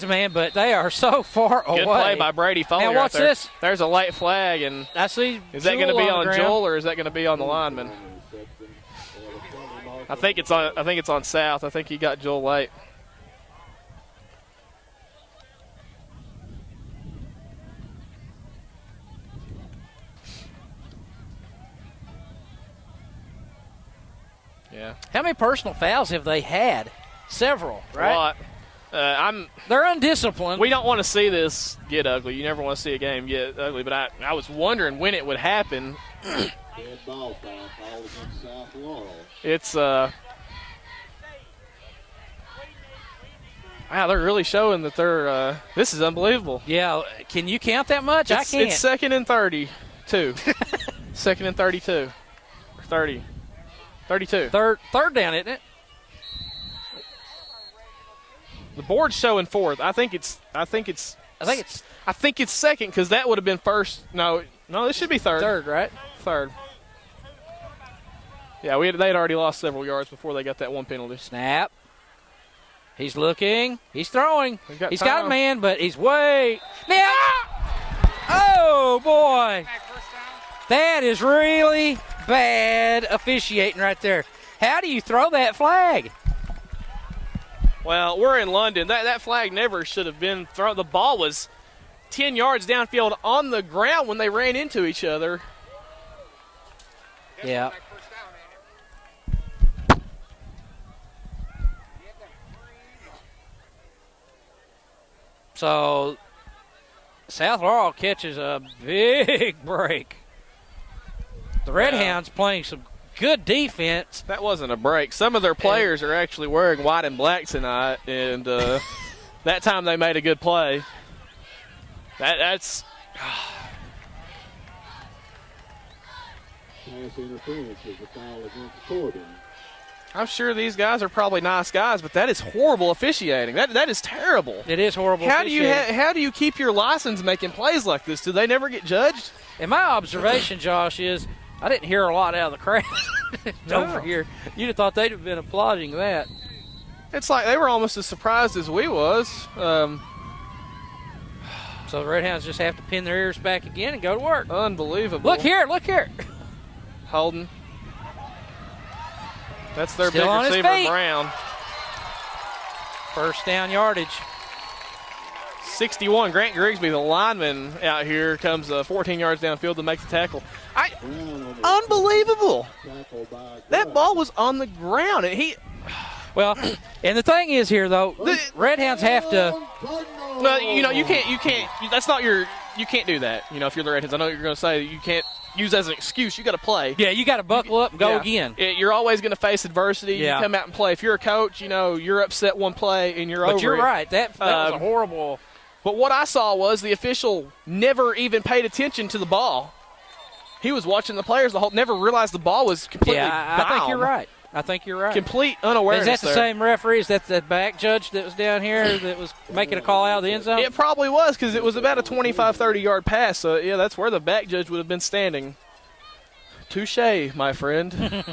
man, but they are so far away. Good play by Brady Foley. Now, what's right there. this? There's a late flag, and I see. is that going to be on the Joel or is that going to be on the lineman? I think it's on South. I think he got Joel late. Yeah. How many personal fouls have they had? Several, right? A lot. They're undisciplined. We don't want to see this get ugly. You never want to see a game get ugly, but I was wondering when it would happen. Dead ball foul against South Laurel. It's wow, they're really showing that they're this is unbelievable. Yeah, can you count that much? I can't. It's second and 32. Second and 32. 30. 32. Third down, isn't it? The board's showing fourth. I think it's second because that would have been first. No, this should be third. Third, right? Third. Yeah, they'd already lost several yards before they got that one penalty. Snap. He's looking. He's throwing. He's got a time. man, but he's way now. Oh boy, that is really bad officiating right there. How do you throw that flag? Well, we're in London. That flag never should have been thrown. The ball was 10 yards downfield on the ground when they ran into each other. Yeah. So South Laurel catches a big break. The Redhounds playing some good defense. That wasn't a break. Some of their players are actually wearing white and black tonight, and that time they made a good play. That's Pass interference is a foul against Corbin. I'm sure these guys are probably nice guys, but that is horrible officiating. That is terrible. It is horrible. How do you keep your license making plays like this? Do they never get judged? And my observation, Josh, is I didn't hear a lot out of the crowd over here. You'd have thought they'd have been applauding that. It's like they were almost as surprised as we was. So the Redhounds just have to pin their ears back again and go to work. Unbelievable. Look here. Holden. That's their Still on big his receiver, feet. Brown. First down yardage. 61. Grant Grigsby, the lineman out here, comes 14 yards downfield to make the tackle. Unbelievable. That ball was on the ground. Well, and the thing is here, though, Redhounds have to. Well, you can't. That's not your. You can't do that. If you're the Redheads, I know you're going to say you can't use as an excuse. You got to play. Yeah, you got to buckle up and go again. You're always going to face adversity. Yeah. You come out and play. If you're a coach, you're upset one play and you're over. But you're it. right. That was a horrible. But what I saw was the official never even paid attention to the ball. He was watching the players never realized the ball was completely Yeah, I think you're right. Complete unawareness. Is that the same referee? Is that the back judge that was down here that was making a call out of the end zone? It probably was because it was about a 25, 30-yard pass. So, yeah, that's where the back judge would have been standing. Touche, my friend.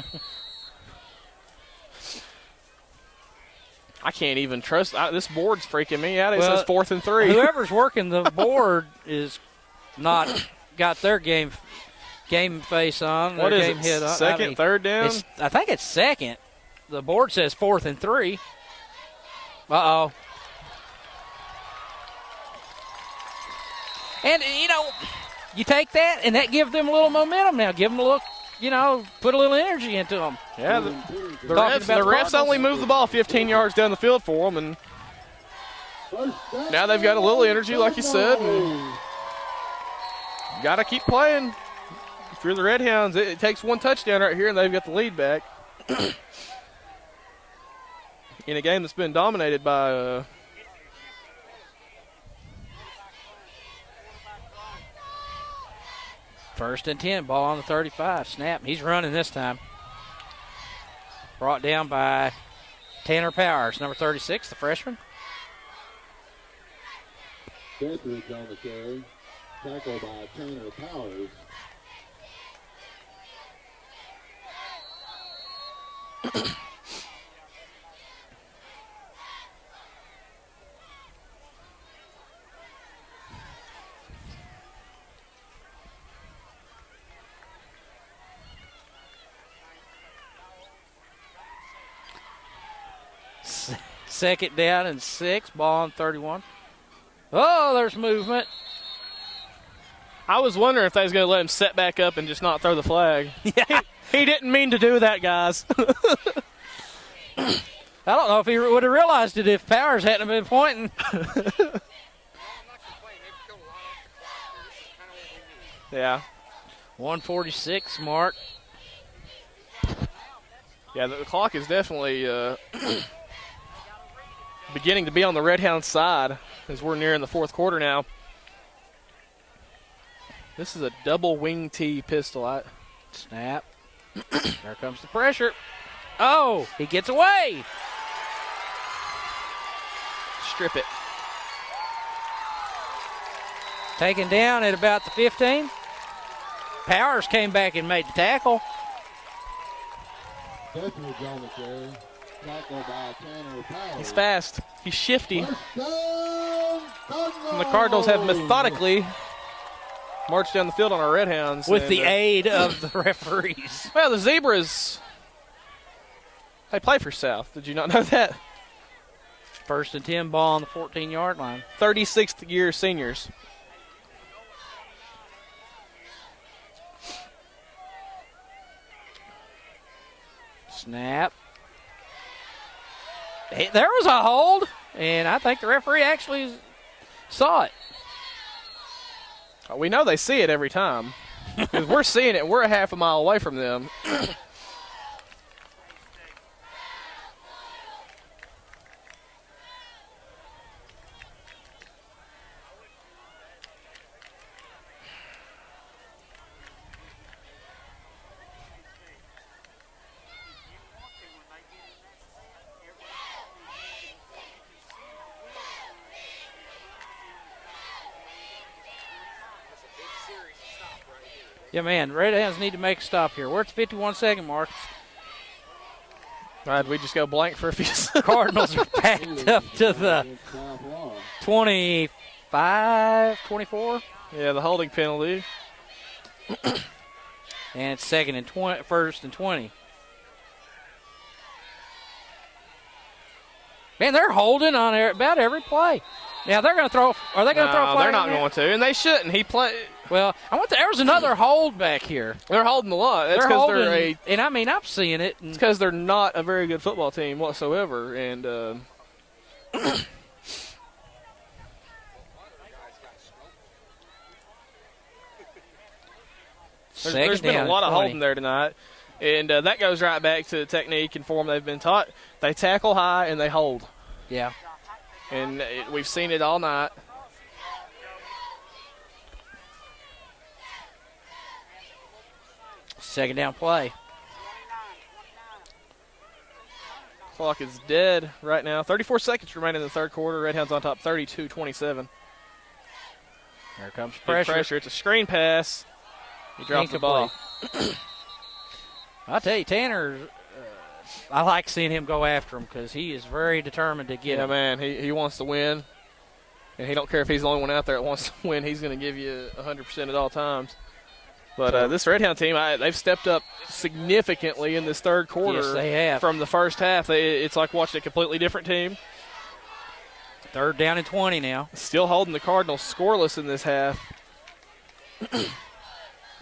I can't even trust. This board's freaking me out. It says 4th and 3. Whoever's working the board is not got their game face on. What their is game it? hit on. Second, third down? I think it's second. The board says 4th and 3. Uh-oh. And, you take that, and that gives them a little momentum now. Give them a look, put a little energy into them. Yeah, the refs only moved the ball 15 yards down the field for them, and now they've got a little energy, like you said, and got to keep playing. If you're the Redhounds, it takes one touchdown right here, and they've got the lead back. In a game that's been dominated by First and 10, ball on the 35. Snap. He's running this time. brought down by Tanner Powers, number 36, the freshman. Deathridge on the carry. Tackle by Tanner Powers. Second down and 6, ball on 31. Oh, there's movement. I was wondering if they was going to let him set back up and just not throw the flag. Yeah. He didn't mean to do that, guys. I don't know if he would have realized it if Powers hadn't been pointing. Yeah. 146 mark. Yeah, the clock is definitely beginning to be on the Redhound side as we're nearing the fourth quarter now. This is a double wing T pistol. Snap. There comes the pressure. Oh, he gets away. Strip it. Taken down at about the 15. Powers came back and made the tackle. Deathridge on the carry. Tackle by Tanner Powers. He's fast. He's shifty. First down, And the Cardinals have methodically marched down the field on our Redhounds. With the aid of the referees. Well, the Zebras, they play for South. Did you not know that? First and 10, ball on the 14-yard line. 36th year seniors. Snap. Hey, there was a hold, and I think the referee actually saw it. We know they see it every time. Because we're seeing it. We're a half a mile away from them. Yeah, man, Redhounds need to make a stop here. We're at the 51-second mark. All right, we just go blank for a few seconds. Cardinals are backed up to the 25, 24. Yeah, the holding penalty. And it's first and 20. Man, they're holding on about every play. Now they're going to throw. Are they going to throw a flag? They're not going to, and they shouldn't. Well, there was another hold back here. They're holding a lot. That's because and I mean, I'm seeing it. It's because they're not a very good football team whatsoever, and there's been a lot of holding there tonight, and that goes right back to the technique and form they've been taught. They tackle high and they hold. Yeah. And we've seen it all night. Second down play. Clock is dead right now. 34 seconds remaining in the third quarter. Redhounds on top 32-27. Here comes Big pressure. It's a screen pass. He dropped the ball. I'll tell you, Tanner, I like seeing him go after him because he is very determined to get him. Man, he wants to win. And he don't care if he's the only one out there that wants to win. He's going to give you 100% at all times. But this Redhound team, they've stepped up significantly in this third quarter. Yes, they have. From the first half. It's like watching a completely different team. Third down and 20 now. Still holding the Cardinals scoreless in this half.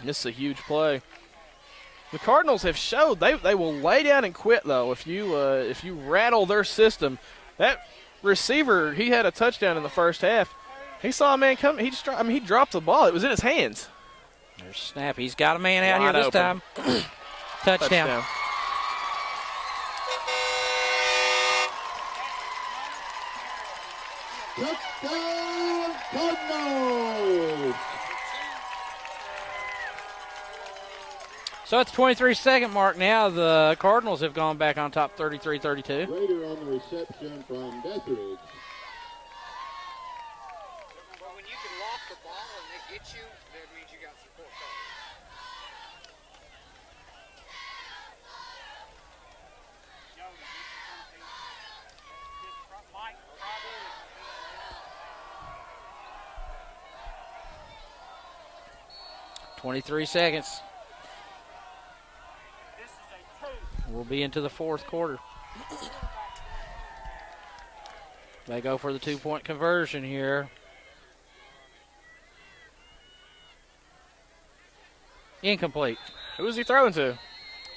This is a huge play. The Cardinals have showed they will lay down and quit, though, if you rattle their system. That receiver, he had a touchdown in the first half. He saw a man come. He dropped the ball. It was in his hands. There's snap. He's got a man out Wide here this open. time. Touchdown. Touchdown, Cardinals! So at the 23-second mark now, the Cardinals have gone back on top 33-32. Raider on the reception from Deathridge. But when you can loft the ball and they get you, that means you got support. Mike, probably. 23 seconds. This is a 2. We'll be into the fourth quarter. They go for the 2-point conversion here. Incomplete. Who was he throwing to?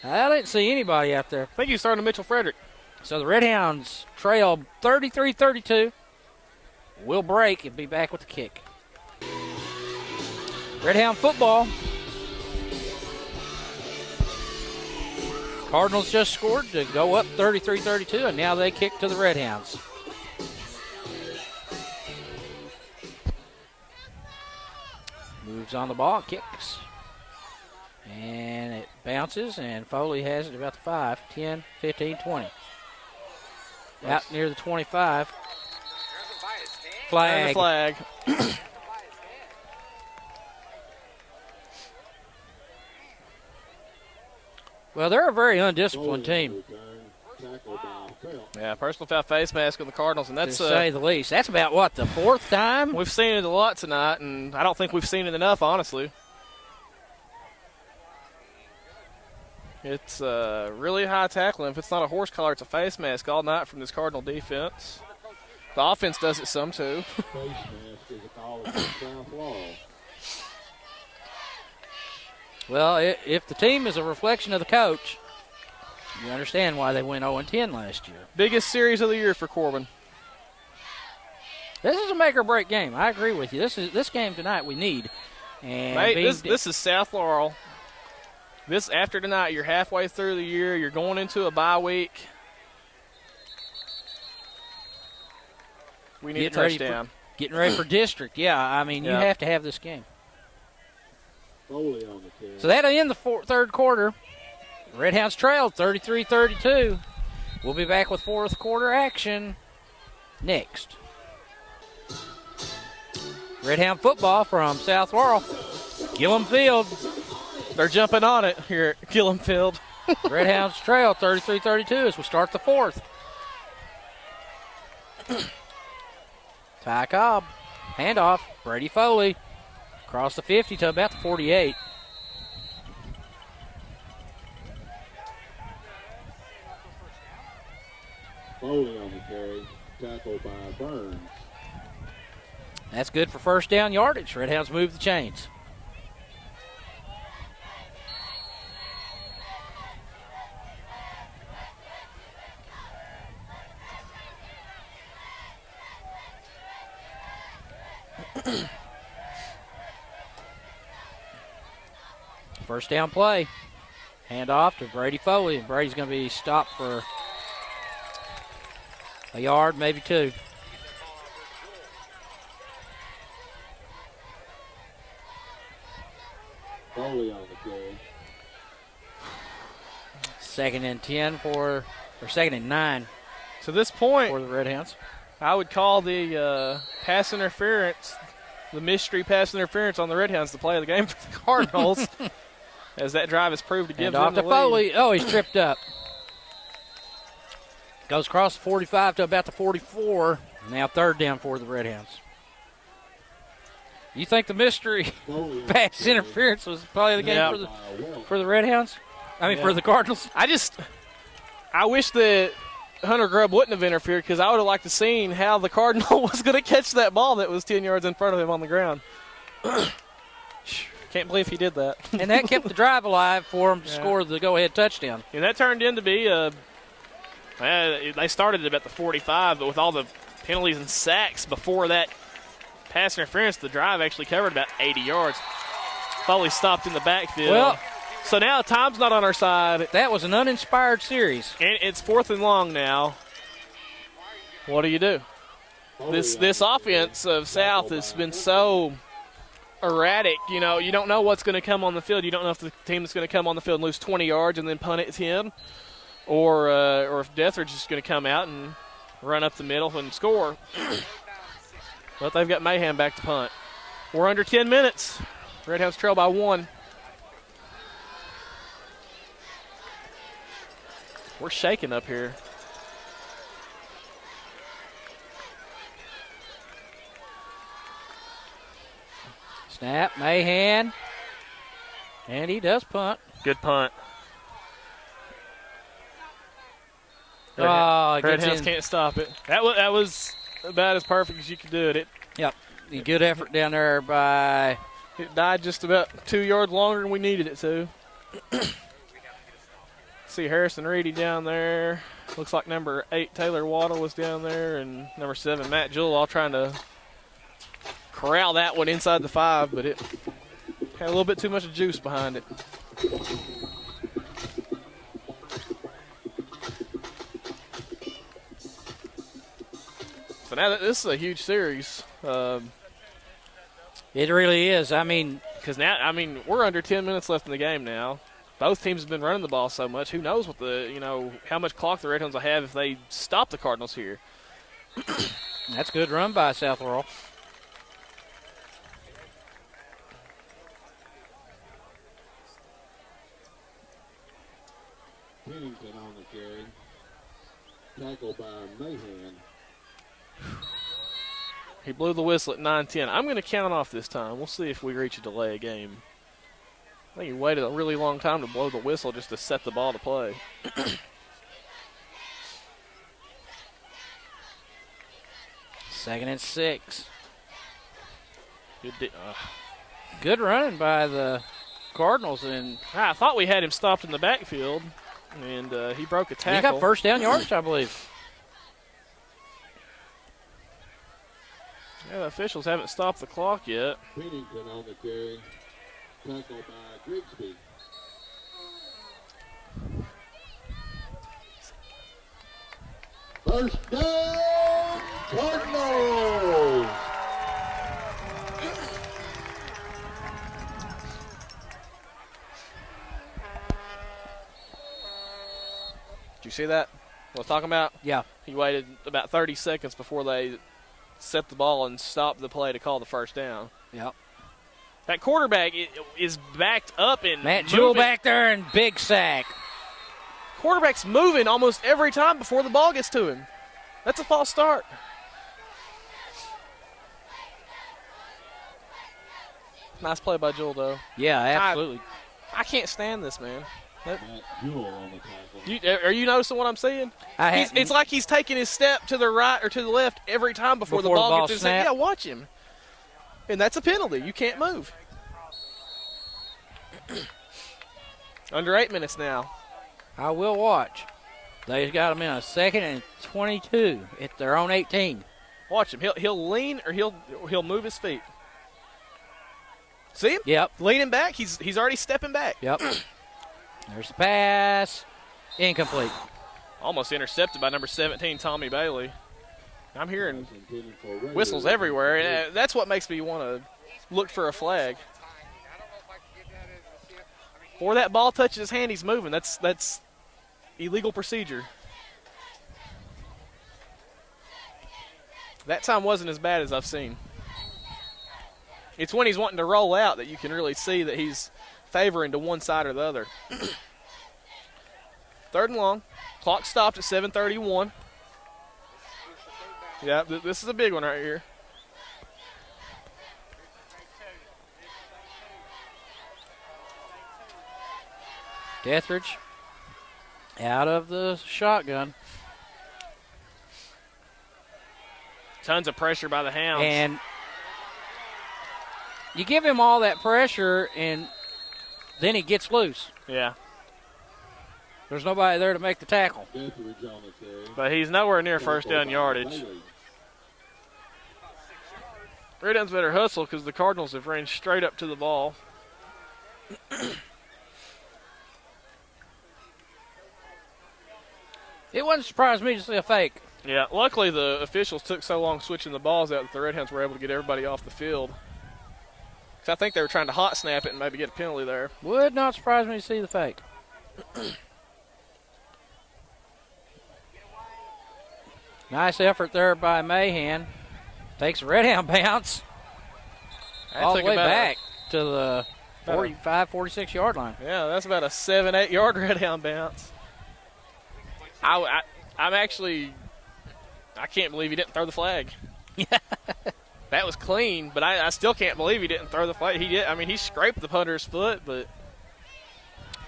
I didn't see anybody out there. I think he was throwing to Mitchell Frederick. So the Redhounds trail 33-32. Will break and be back with the kick. Redhound football. Cardinals just scored to go up 33-32, and now they kick to the Redhounds. Moves on the ball, kicks. And it bounces, and Foley has it about the 5, 10, 15, 20. Out near the 25. And the flag. Well, they're a very undisciplined team, Yeah, personal foul face mask on the Cardinals, and to that's say the least. That's about, what, the fourth time? we've seen it a lot tonight, and I don't think we've seen it enough, honestly. It's really high tackling. If it's not a horse collar, it's a face mask all night from this Cardinal defense. The offense does it some, too. Face mask is a call against South Laurel. Well, if the team is a reflection of the coach, you understand why they went 0-10 last year. Biggest series of the year for Corbin. This is a make-or-break game. I agree with you. This game tonight we need. And Mate, this is South Laurel. This after tonight, you're halfway through the year. You're going into a bye week. We need a touchdown. Getting ready for district. Yeah, I mean, you have to have this game. Foley on the carry. So that'll end the third quarter. Redhounds trailed 33-32. We'll be back with fourth quarter action next. Redhound football from South Laurel. Gillum Field. They're jumping on it here at Gillum Field. Redhounds trail 33-32 as we start the fourth. Ty Cobb. Handoff. Brady Foley. Across the 50 to about the 48. Foley on the carry. Tackled by Burns. That's good for first down yardage. Redhounds move the chains. First down play. Hand off to Brady Foley, and Brady's going to be stopped for a yard, maybe two. Foley on the carry. Second and 10 or second and 9 To this point, for the Redhounds. I would call the pass interference, the mystery pass interference on the Redhounds the play of the game for the Cardinals, as that drive has proved to give And them off the to lead. Foley. Oh, he's tripped up. Goes across the 45 to about the 44. Now third down for the Redhounds. You think the mystery pass interference was probably the game for the Redhounds? I mean, for the Cardinals? I wish that Hunter Grubb wouldn't have interfered, because I would have liked to seen how the Cardinal was going to catch that ball that was 10 yards in front of him on the ground. Can't believe he did that. And that kept the drive alive for him to score the go-ahead touchdown. And that turned into be they started at about the 45, but with all the penalties and sacks before that pass interference, the drive actually covered about 80 yards. Foley stopped in the backfield. Well, so now time's not on our side. that was an uninspired series. And it's 4th and long now. What do you do? This offense of South has been so erratic. You know, you don't know what's going to come on the field. You don't know if the team that's going to come on the field and lose 20 yards and then punt it to him, or if Deathridge is going to come out and run up the middle and score. But they've got Mayhem back to punt. We're under 10 minutes. Redhounds trail by 1. We're shaking up here. Snap, Mahan. And he does punt. Good punt. Oh, it gets Redhounds in. can't stop it. That was about as perfect as you could do it. Yep. Good effort down there by. It died just about 2 yards longer than we needed it to. See Harrison Reedy down there. Looks like number 8 Taylor Waddle was down there, and number 7 Matt Jewell all trying to corral that one inside the 5, but it had a little bit too much juice behind it. So now this is a huge series. It really is. I mean, Because now, we're under 10 minutes left in the game now. Both teams have been running the ball so much. Who knows how much clock the Redhounds will have if they stop the Cardinals here. that's a good run by South Laurel. Pennington on the carry. Tackle by Mahan. He blew the whistle at 9:10. I'm going to count off this time. We'll see if we reach a delay a game. I think he waited a really long time to blow the whistle just to set the ball to play. Second and 6. Good, Good running by the Cardinals, and I thought we had him stopped in the backfield, and he broke a he tackle. got first down yards, I believe. Yeah, the officials haven't stopped the clock yet. Pennington on the carry. Tackle by Grigsby. First down, Cardinals. Did you see that? What I was talking about? Yeah. He waited about 30 seconds before they set the ball and stopped the play to call the first down. Yep. That quarterback is backed up and Matt Jewell moving. back there and big sack. Quarterback's moving almost every time before the ball gets to him. That's a false start. Nice play by Jewell, though. Yeah, absolutely. I can't stand this, man. Matt Jewell on the tackle. Are you noticing what I'm seeing? It's like he's taking his step to the right or to the left every time before the ball gets to his hand. Yeah, watch him. And that's a penalty. You can't move. Under 8 minutes now. I will watch. They've got him in a 2nd and 22 at their own 18. Watch him. He'll lean or he'll move his feet. See him? Yep. Leaning back. He's already stepping back. Yep. There's the pass. Incomplete. Almost intercepted by number 17, Tommy Bailey. I'm hearing whistles everywhere, and that's what makes me want to look for a flag. Before that ball touches his hand, he's moving. That's illegal procedure. That time wasn't as bad as I've seen. It's when he's wanting to roll out that you can really see that he's favoring to one side or the other. 3rd and long. Clock stopped at 7:31. Yeah, this is a big one right here. Deathridge out of the shotgun. Tons of pressure by the Hounds. And you give him all that pressure, and then he gets loose. Yeah. There's nobody there to make the tackle. Deathridge on the carry. But he's nowhere near first down yardage. Bailey. Redhounds better hustle because the Cardinals have ran straight up to the ball. It wouldn't surprise me to see a fake. Yeah, luckily the officials took so long switching the balls out that the Redhounds were able to get everybody off the field. I think they were trying to hot snap it and maybe get a penalty there. Would not surprise me to see the fake. Nice effort there by Mahan. Takes a Redhound bounce all the way back to the 45, 46-yard line. Yeah, that's about a 7-8 yard Redhound bounce. I'm actually, I can't believe he didn't throw the flag. That was clean, but I still can't believe he didn't throw the flag. He did. I mean, he scraped the punter's foot, but.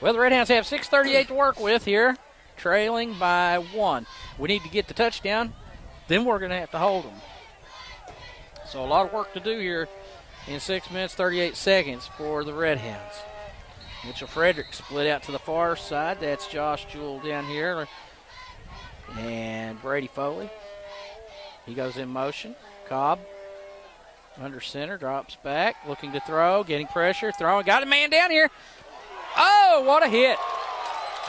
Well, the Redhounds have 6:38 to work with here, trailing by 1. We need to get the touchdown, then we're going to have to hold them. So a lot of work to do here in 6 minutes, 38 seconds for the Redhounds. Mitchell Frederick split out to the far side. That's Josh Jewell down here. And Brady Foley. He goes in motion. Cobb under center, drops back, looking to throw, getting pressure, throwing. Got a man down here. Oh, what a hit.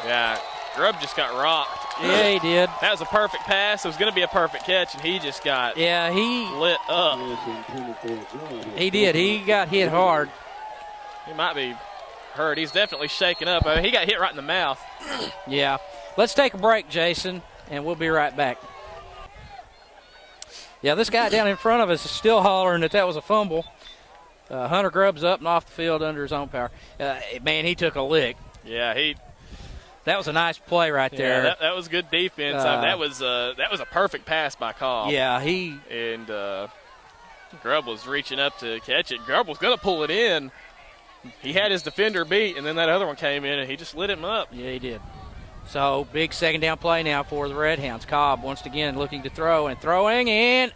Yeah, Grubb just got rocked. Yeah, he did. That was a perfect pass. It was going to be a perfect catch, and he just got lit up. He did. He got hit hard. He might be hurt. He's definitely shaken up. I mean, he got hit right in the mouth. Yeah. Let's take a break, Jason, and we'll be right back. Yeah, this guy down in front of us is still hollering that was a fumble. Hunter Grubb's up and off the field under his own power. Man, he took a lick. Yeah, that was a nice play right there. Yeah, that was good defense. That was a perfect pass by Cobb. Yeah, and Grubb was reaching up to catch it. Grubb was going to pull it in. He had his defender beat, and then that other one came in, and he just lit him up. Yeah, he did. So, big second down play now for the Redhounds. Cobb once again looking to throw and throwing, and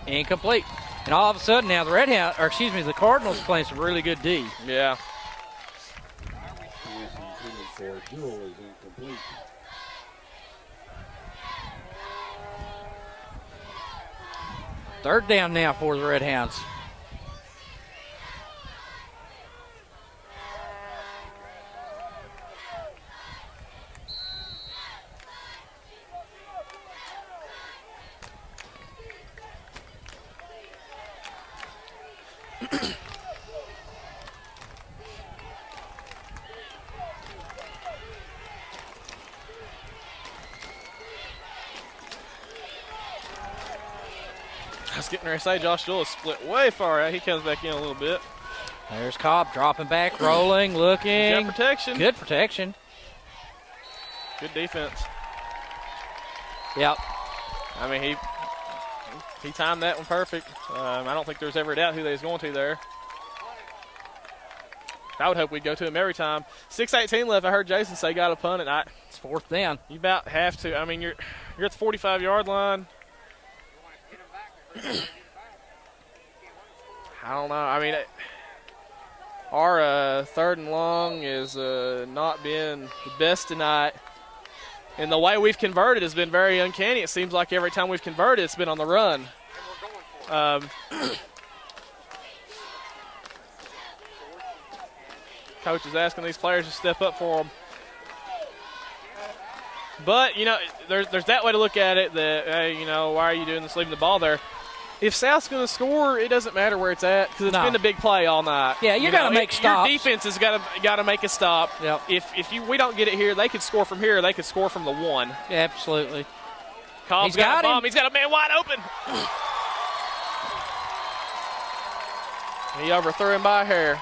incomplete. And all of a sudden now the Cardinals playing some really good D. Yeah. Third down now for the Redhounds. I was getting ready to say Josh Jewell is split way far out. He comes back in a little bit. There's Cobb dropping back, rolling, looking. He's got protection. Good protection. Good defense. Yep. I mean, he timed that one perfect. I don't think there's ever a doubt who they was going to there. I would hope we'd go to him every time. 6:18 left. I heard Jason say got to punt it. It's fourth down. You about have to. I mean, you're at the 45-yard line. I don't know. I mean, our third and long is not been the best tonight. And the way we've converted has been very uncanny. It seems like every time we've converted, it's been on the run. Coach is asking these players to step up for them. But, you know, there's that way to look at it that, hey, you know, why are you doing this, leaving the ball there? If South's going to score, it doesn't matter where it's at because it's been a big play all night. Yeah, you got to make stops. Your defense has got to make a stop. Yep. If we don't get it here, they could score from here. They could score from the 1. Yeah, absolutely. Cobb's got a bomb. He's got a man wide open. He overthrew him by a hair.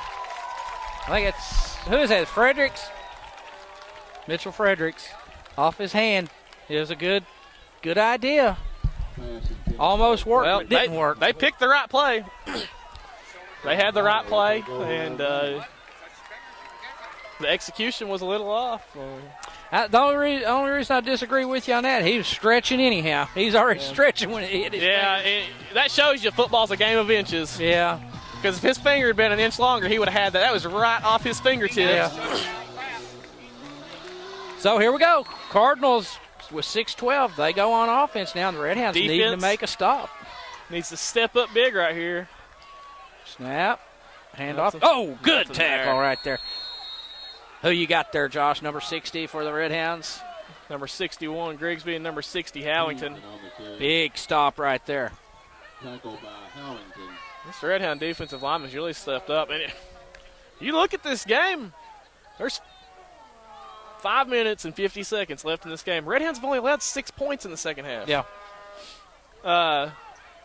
I think who is that? Fredericks? Mitchell Fredericks. Off his hand. It was a good idea. Almost worked, but didn't work. They picked the right play. They had the right play, and the execution was a little off. The only reason I disagree with you on that, he was stretching anyhow. He's already stretching when it hit his finger. That shows you football's a game of inches. Yeah. Because if his finger had been an inch longer, he would have had that. That was right off his fingertips. Yeah. So here we go. Cardinals with 6-12. They go on offense now. And the Redhounds need to make a stop. Needs to step up big right here. Snap. Handoff. Oh, good tackle right there. Who you got there, Josh? Number 60 for the Redhounds? Number 61, Grigsby, and number 60, Howington. Big stop right there. Tackle by Howington. This Redhound defensive lineman's really stepped up. And you look at this game, there's 5 minutes and 50 seconds left in this game. Redhounds have only allowed 6 points in the second half. Yeah.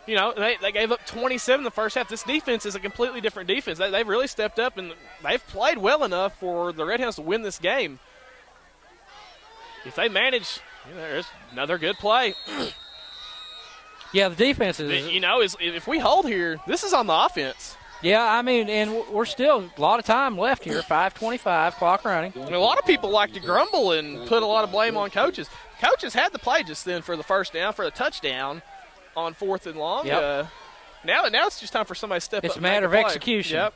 They gave up 27 in the first half. This defense is a completely different defense. They've really stepped up, and they've played well enough for the Redhounds to win this game. If they manage, there's another good play. Yeah, the defense is. If we hold here, this is on the offense. Yeah, I mean, and we're still a lot of time left here. 5:25, clock running. And a lot of people like to grumble and put a lot of blame on coaches. Coaches had the play just then for the first down, for the touchdown on 4th and long. Yep. Now it's just time for somebody to step up. It's a and matter of make a play. execution. Yep.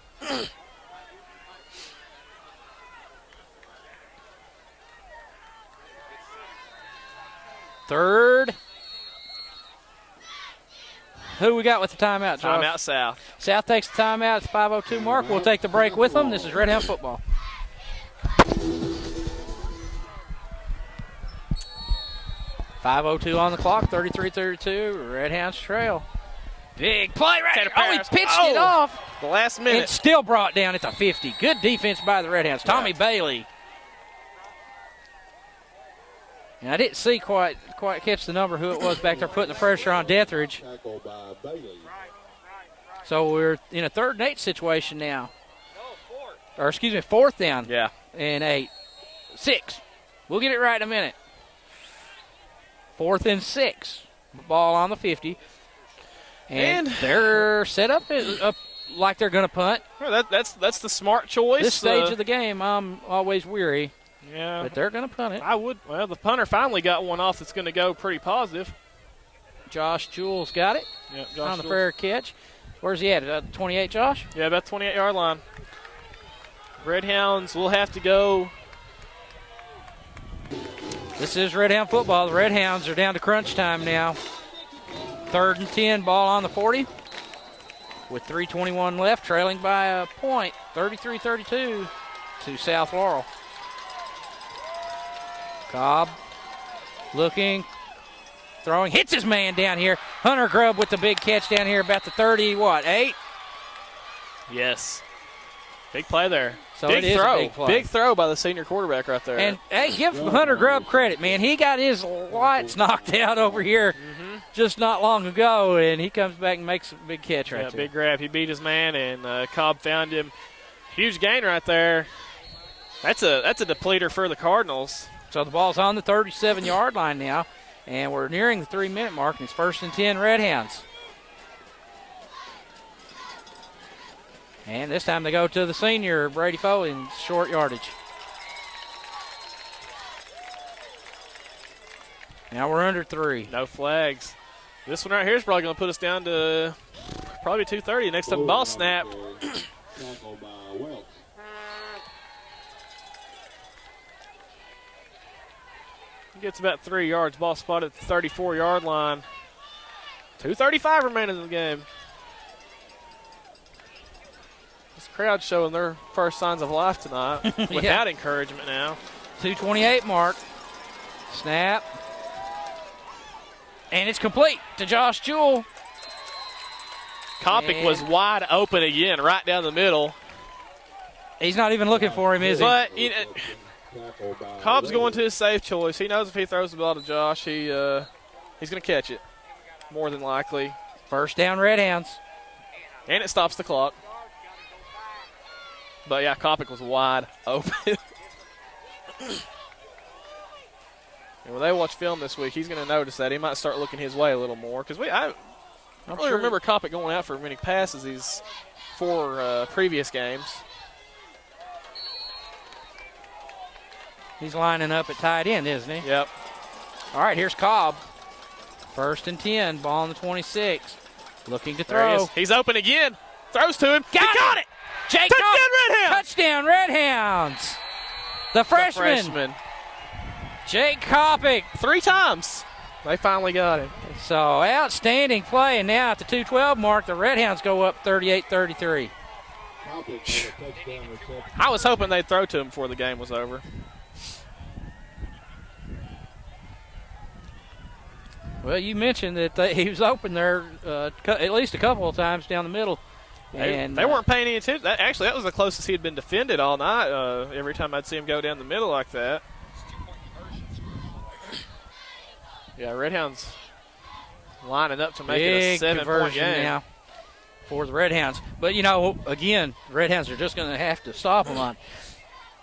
Third. Who we got with the timeout, Josh? Timeout South. South takes the timeout at the 5:02 mark. We'll take the break with them. This is Redhound football. .502 on the clock, 33-32, Redhounds trail. Big play right here. Oh, he pitched it off. The last minute. It's still brought down at the 50. Good defense by the Redhounds. Tommy Bailey. And I didn't see quite catch the number who it was back there putting the pressure on Deathridge. Tackle by Bailey. So we're in a 3rd and 8 situation now. Or excuse me, 4th down. Yeah. And 8. 6. We'll get it right in a minute. 4th and 6. Ball on the 50. And they're set up like they're going to punt. Well, that's the smart choice. This stage of the game, I'm always weary. Yeah. But they're going to punt it. Well, the punter finally got one off that's going to go pretty positive. Josh Jewell's got it. Yeah, on the fair catch. Where's he at? 28, Josh? Yeah, about 28-yard line. Redhounds will have to go. This is Redhound football. The Redhounds are down to crunch time now. 3rd and 10, ball on the 40. With 3:21 left, trailing by a point, 33-32 to South Laurel. Cobb looking, throwing, hits his man down here. Hunter Grubb with the big catch down here about the 8? Yes. Big play there. So big it is throw. a big play. Big throw by the senior quarterback right there. And, hey, give Hunter Grubb credit, man. He got his lights knocked out over here just not long ago, and he comes back and makes a big catch right there. Big grab. He beat his man, and Cobb found him. Huge gain right there. That's a depleter for the Cardinals. So the ball's on the 37-yard line now, and we're nearing the 3-minute mark, and it's 1st and 10 Redhounds. And this time they go to the senior, Brady Foley, in short yardage. Now we're under 3. No flags. This one right here is probably going to put us down to probably 2:30 next time ball snap. Tackle by Welch. Gets about 3 yards. Ball spotted at the 34-yard line. 2:35 remaining in the game. This crowd showing their first signs of life tonight without encouragement now. 2:28 mark. Snap. And it's complete to Josh Jewell. Kopic was wide open again, right down the middle. He's not even looking for him, is he? But Cobb's going to his safe choice. He knows if he throws the ball to Josh, he's going to catch it, more than likely. 1st down, Redhounds. And it stops the clock. But, yeah, Kopic was wide open. And when they watch film this week, he's going to notice that. He might start looking his way a little more. Because I don't really remember Kopic going out for many passes these 4 previous games. He's lining up at tight end, isn't he? Yep. All right, here's Cobb. 1st and 10, ball on the 26. Looking to There he throw. is. He's open again. Throws to him. Got it! Jake Touchdown, Redhounds! Touchdown, Redhounds! The freshman. Jake Kopic. 3 times. They finally got him. So outstanding play, and now at the 2:12 mark, the Redhounds go up 38-33. I was hoping they'd throw to him before the game was over. Well, you mentioned that he was open there at least a couple of times down the middle And they weren't paying any attention. That was the closest he had been defended all night. Every time I'd see him go down the middle like that. Yeah, Redhounds lining up to make it a 7-point game now for the Redhounds. But, again, the Redhounds are just going to have to stop them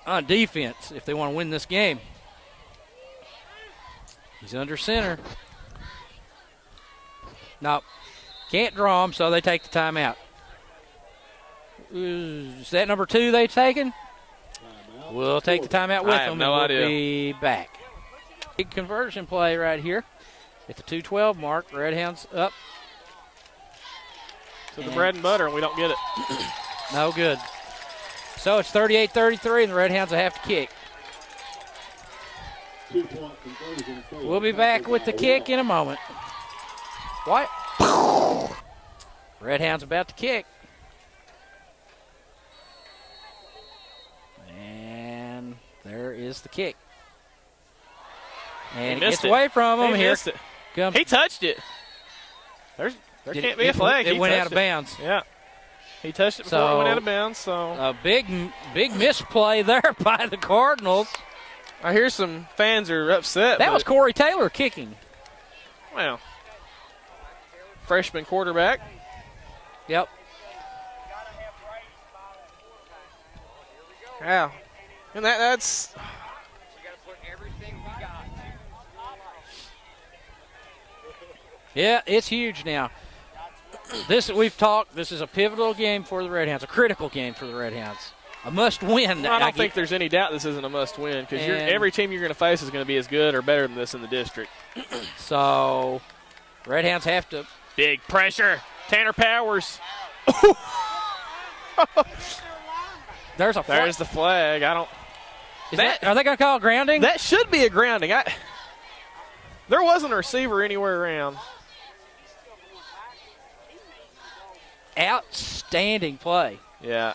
on defense if they want to win this game. He's under center. No, can't draw him, so they take the timeout. Is that number 2 they've taken? We'll take the timeout with them, no and we'll idea. be back. Big conversion play right here at the 2:12 mark. Redhounds up. To the bread and butter, and we don't get it. No good. So it's 38-33, and the Redhounds will have to kick. 2-point conversion. We'll be back with the kick in a moment. What? Redhounds about to kick. And there is the kick. And it gets away from him. Here comes. He touched it. There can't be a flag. It went out of bounds. Yeah. He touched it before it went out of bounds. So a big misplay there by the Cardinals. I hear some fans are upset. That was Corey Taylor kicking. Well, freshman quarterback. Yep. Yeah. And that's. We got to put everything we got. Yeah, it's huge now. We've talked. This is a pivotal game for the Redhounds, a critical game for the Redhounds, a must-win. I don't think there's any doubt this isn't a must-win because every team you're going to face is going to be as good or better than this in the district. So, Redhounds have to. Big pressure. Tanner Powers. There's a flag. There's the flag. I don't. Are they going to call grounding? That should be a grounding. There wasn't a receiver anywhere around. Outstanding play. Yeah,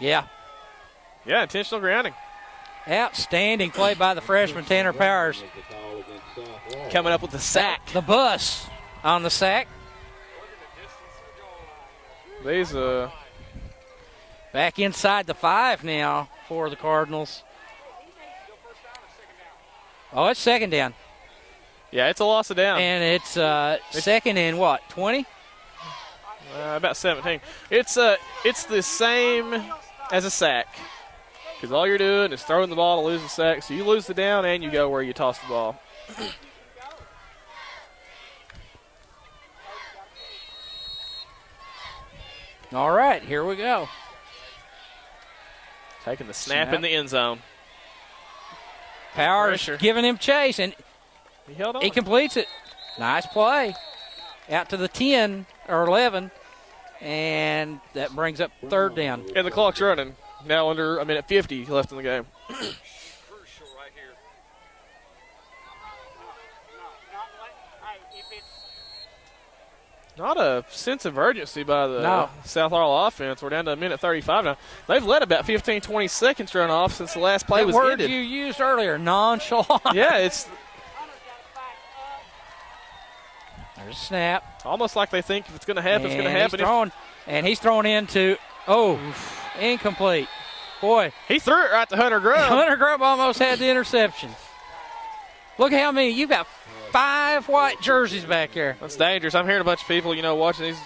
Yeah. Yeah, intentional grounding. Outstanding play by the freshman Tanner Powers. Coming up with the sack. The bus on the sack. These back inside the 5 now for the Cardinals. Oh, it's second down. Yeah, it's a loss of down. And it's second and what, 20? About 17. It's the same as a sack. Because all you're doing is throwing the ball to lose the sack. So you lose the down and you go where you toss the ball. All right, here we go. Taking the snap in the end zone. Powers giving him chase, and he held on. He completes it. Nice play. Out to the 10 or 11, and that brings up third down. And the clock's running. Now under a minute 50 left in the game. Crucial right here. Not a sense of urgency by the South Laurel offense. We're down to a minute 35 now. They've let about 15, 20 seconds run off since the last play was ended. Word you used earlier, nonchalant. Yeah, it's there's a snap. Almost like they think if it's going to happen, it's going to happen. He's throwing into, incomplete. Boy. He threw it right to Hunter Grubb. Hunter Grubb almost had the interception. Look how many. You've got 5 white jerseys back there. That's dangerous. I'm hearing a bunch of people, watching these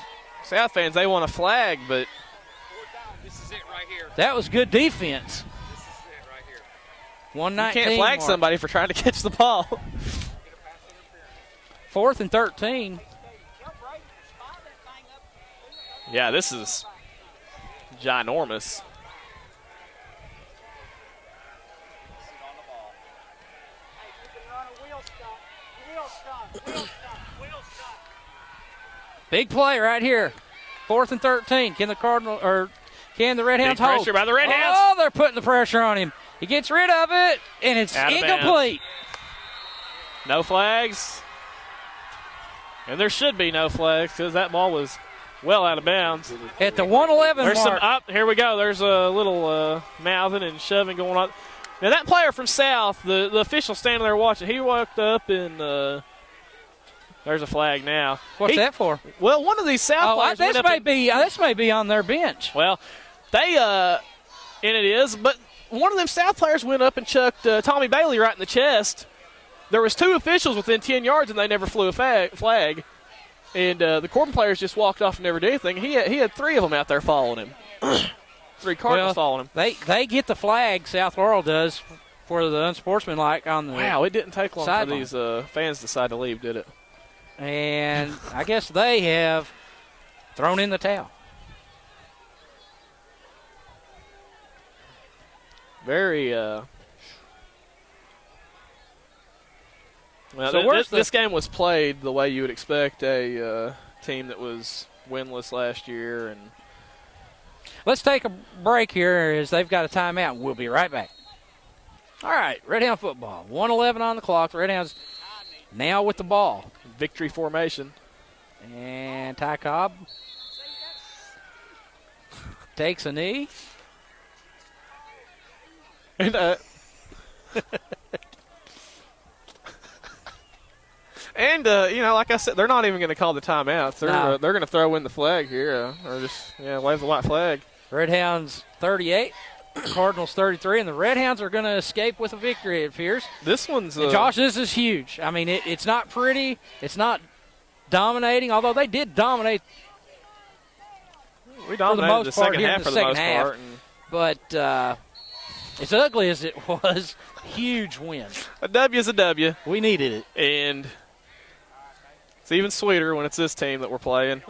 South fans. They want a flag, but this is it right here. That was good defense. This is it right here. 119. You can't flag somebody for trying to catch the ball. 4th and 13. Yeah, this is ginormous. Big play right here. 4th and 13. Can the Redhounds hold? Pressure by the Redhounds. Oh, they're putting the pressure on him. He gets rid of it, and it's incomplete. No flags. And there should be no flags because that ball was well out of bounds. At the 111 There's mark. Here we go. There's a little mouthing and shoving going on. Now, that player from South, the official standing there watching, he walked up and There's a flag now. What's that for? Well, one of these South players went up this may be on their bench. Well, they and it is, but one of them South players went up and chucked Tommy Bailey right in the chest. There was 2 officials within 10 yards, and they never flew a flag. And the Corbin players just walked off and never did anything. He had 3 of them out there following him. 3 Cardinals following him. They get the flag, South Laurel does, for the unsportsmanlike on the Wow, it didn't take long sideline. for these fans to decide to leave, did it? And I guess they have thrown in the towel. Very well, So this game was played the way you would expect a team that was winless last year. And let's take a break here as they've got a timeout. We'll be right back. All right, Redhound football. 1:11 on the clock. The Redhounds now with the ball. victory formation. And Ty Cobb takes a knee. And like I said, they're not even going to call the timeouts. They're going to throw in the flag here, or just wave the white flag. Redhounds 38, Cardinals 33, and the Redhounds are going to escape with a victory, it appears. This one's Josh, this is huge. I mean, it's not pretty. It's not dominating, although they did dominate. We dominated the second half for the most part. But as ugly as it was, huge win. A W is a W. We needed it. And it's even sweeter when it's this team that we're playing.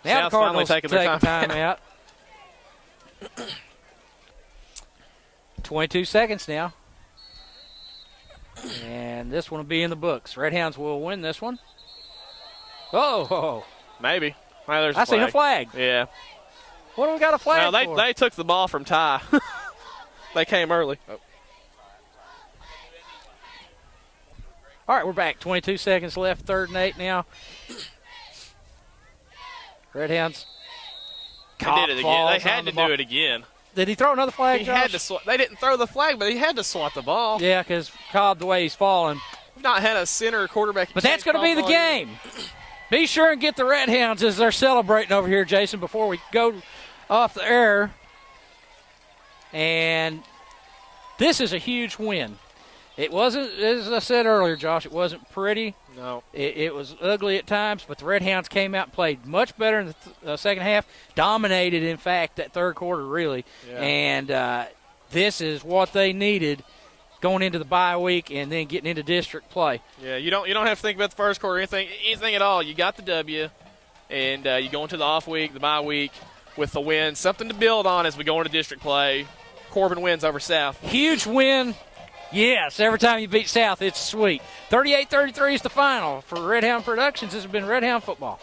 Now the Cardinals taking take their time out. 22 seconds now. And this one will be in the books. Redhounds will win this one. Oh. Maybe. Well, there's I seen a flag. Yeah. What do we got a flag for? They took the ball from Ty. They came early. Oh. All right, we're back. 22 seconds left, 3rd and 8 now. Redhounds. They did it again. They had to do it again. Did he throw another flag, He Josh? had to swat. They didn't throw the flag, but he had to swat the ball. Yeah, because Cobb, the way he's falling. We've not had a center quarterback. But that's going to be the game. Be sure and get the Redhounds as they're celebrating over here, Jason, before we go off the air. And this is a huge win. It wasn't, as I said earlier, Josh, it wasn't pretty. No. It was ugly at times, but the Redhounds came out and played much better in the second half. Dominated, in fact, that third quarter, really. Yeah. And this is what they needed going into the bye week and then getting into district play. Yeah, you don't have to think about the first quarter or anything at all. You got the W, and you go into the off week, the bye week, with the win. Something to build on as we go into district play. Corbin wins over South. Huge win. Yes, every time you beat South, it's sweet. 38-33 is the final for Redhound Productions. This has been Redhound Football.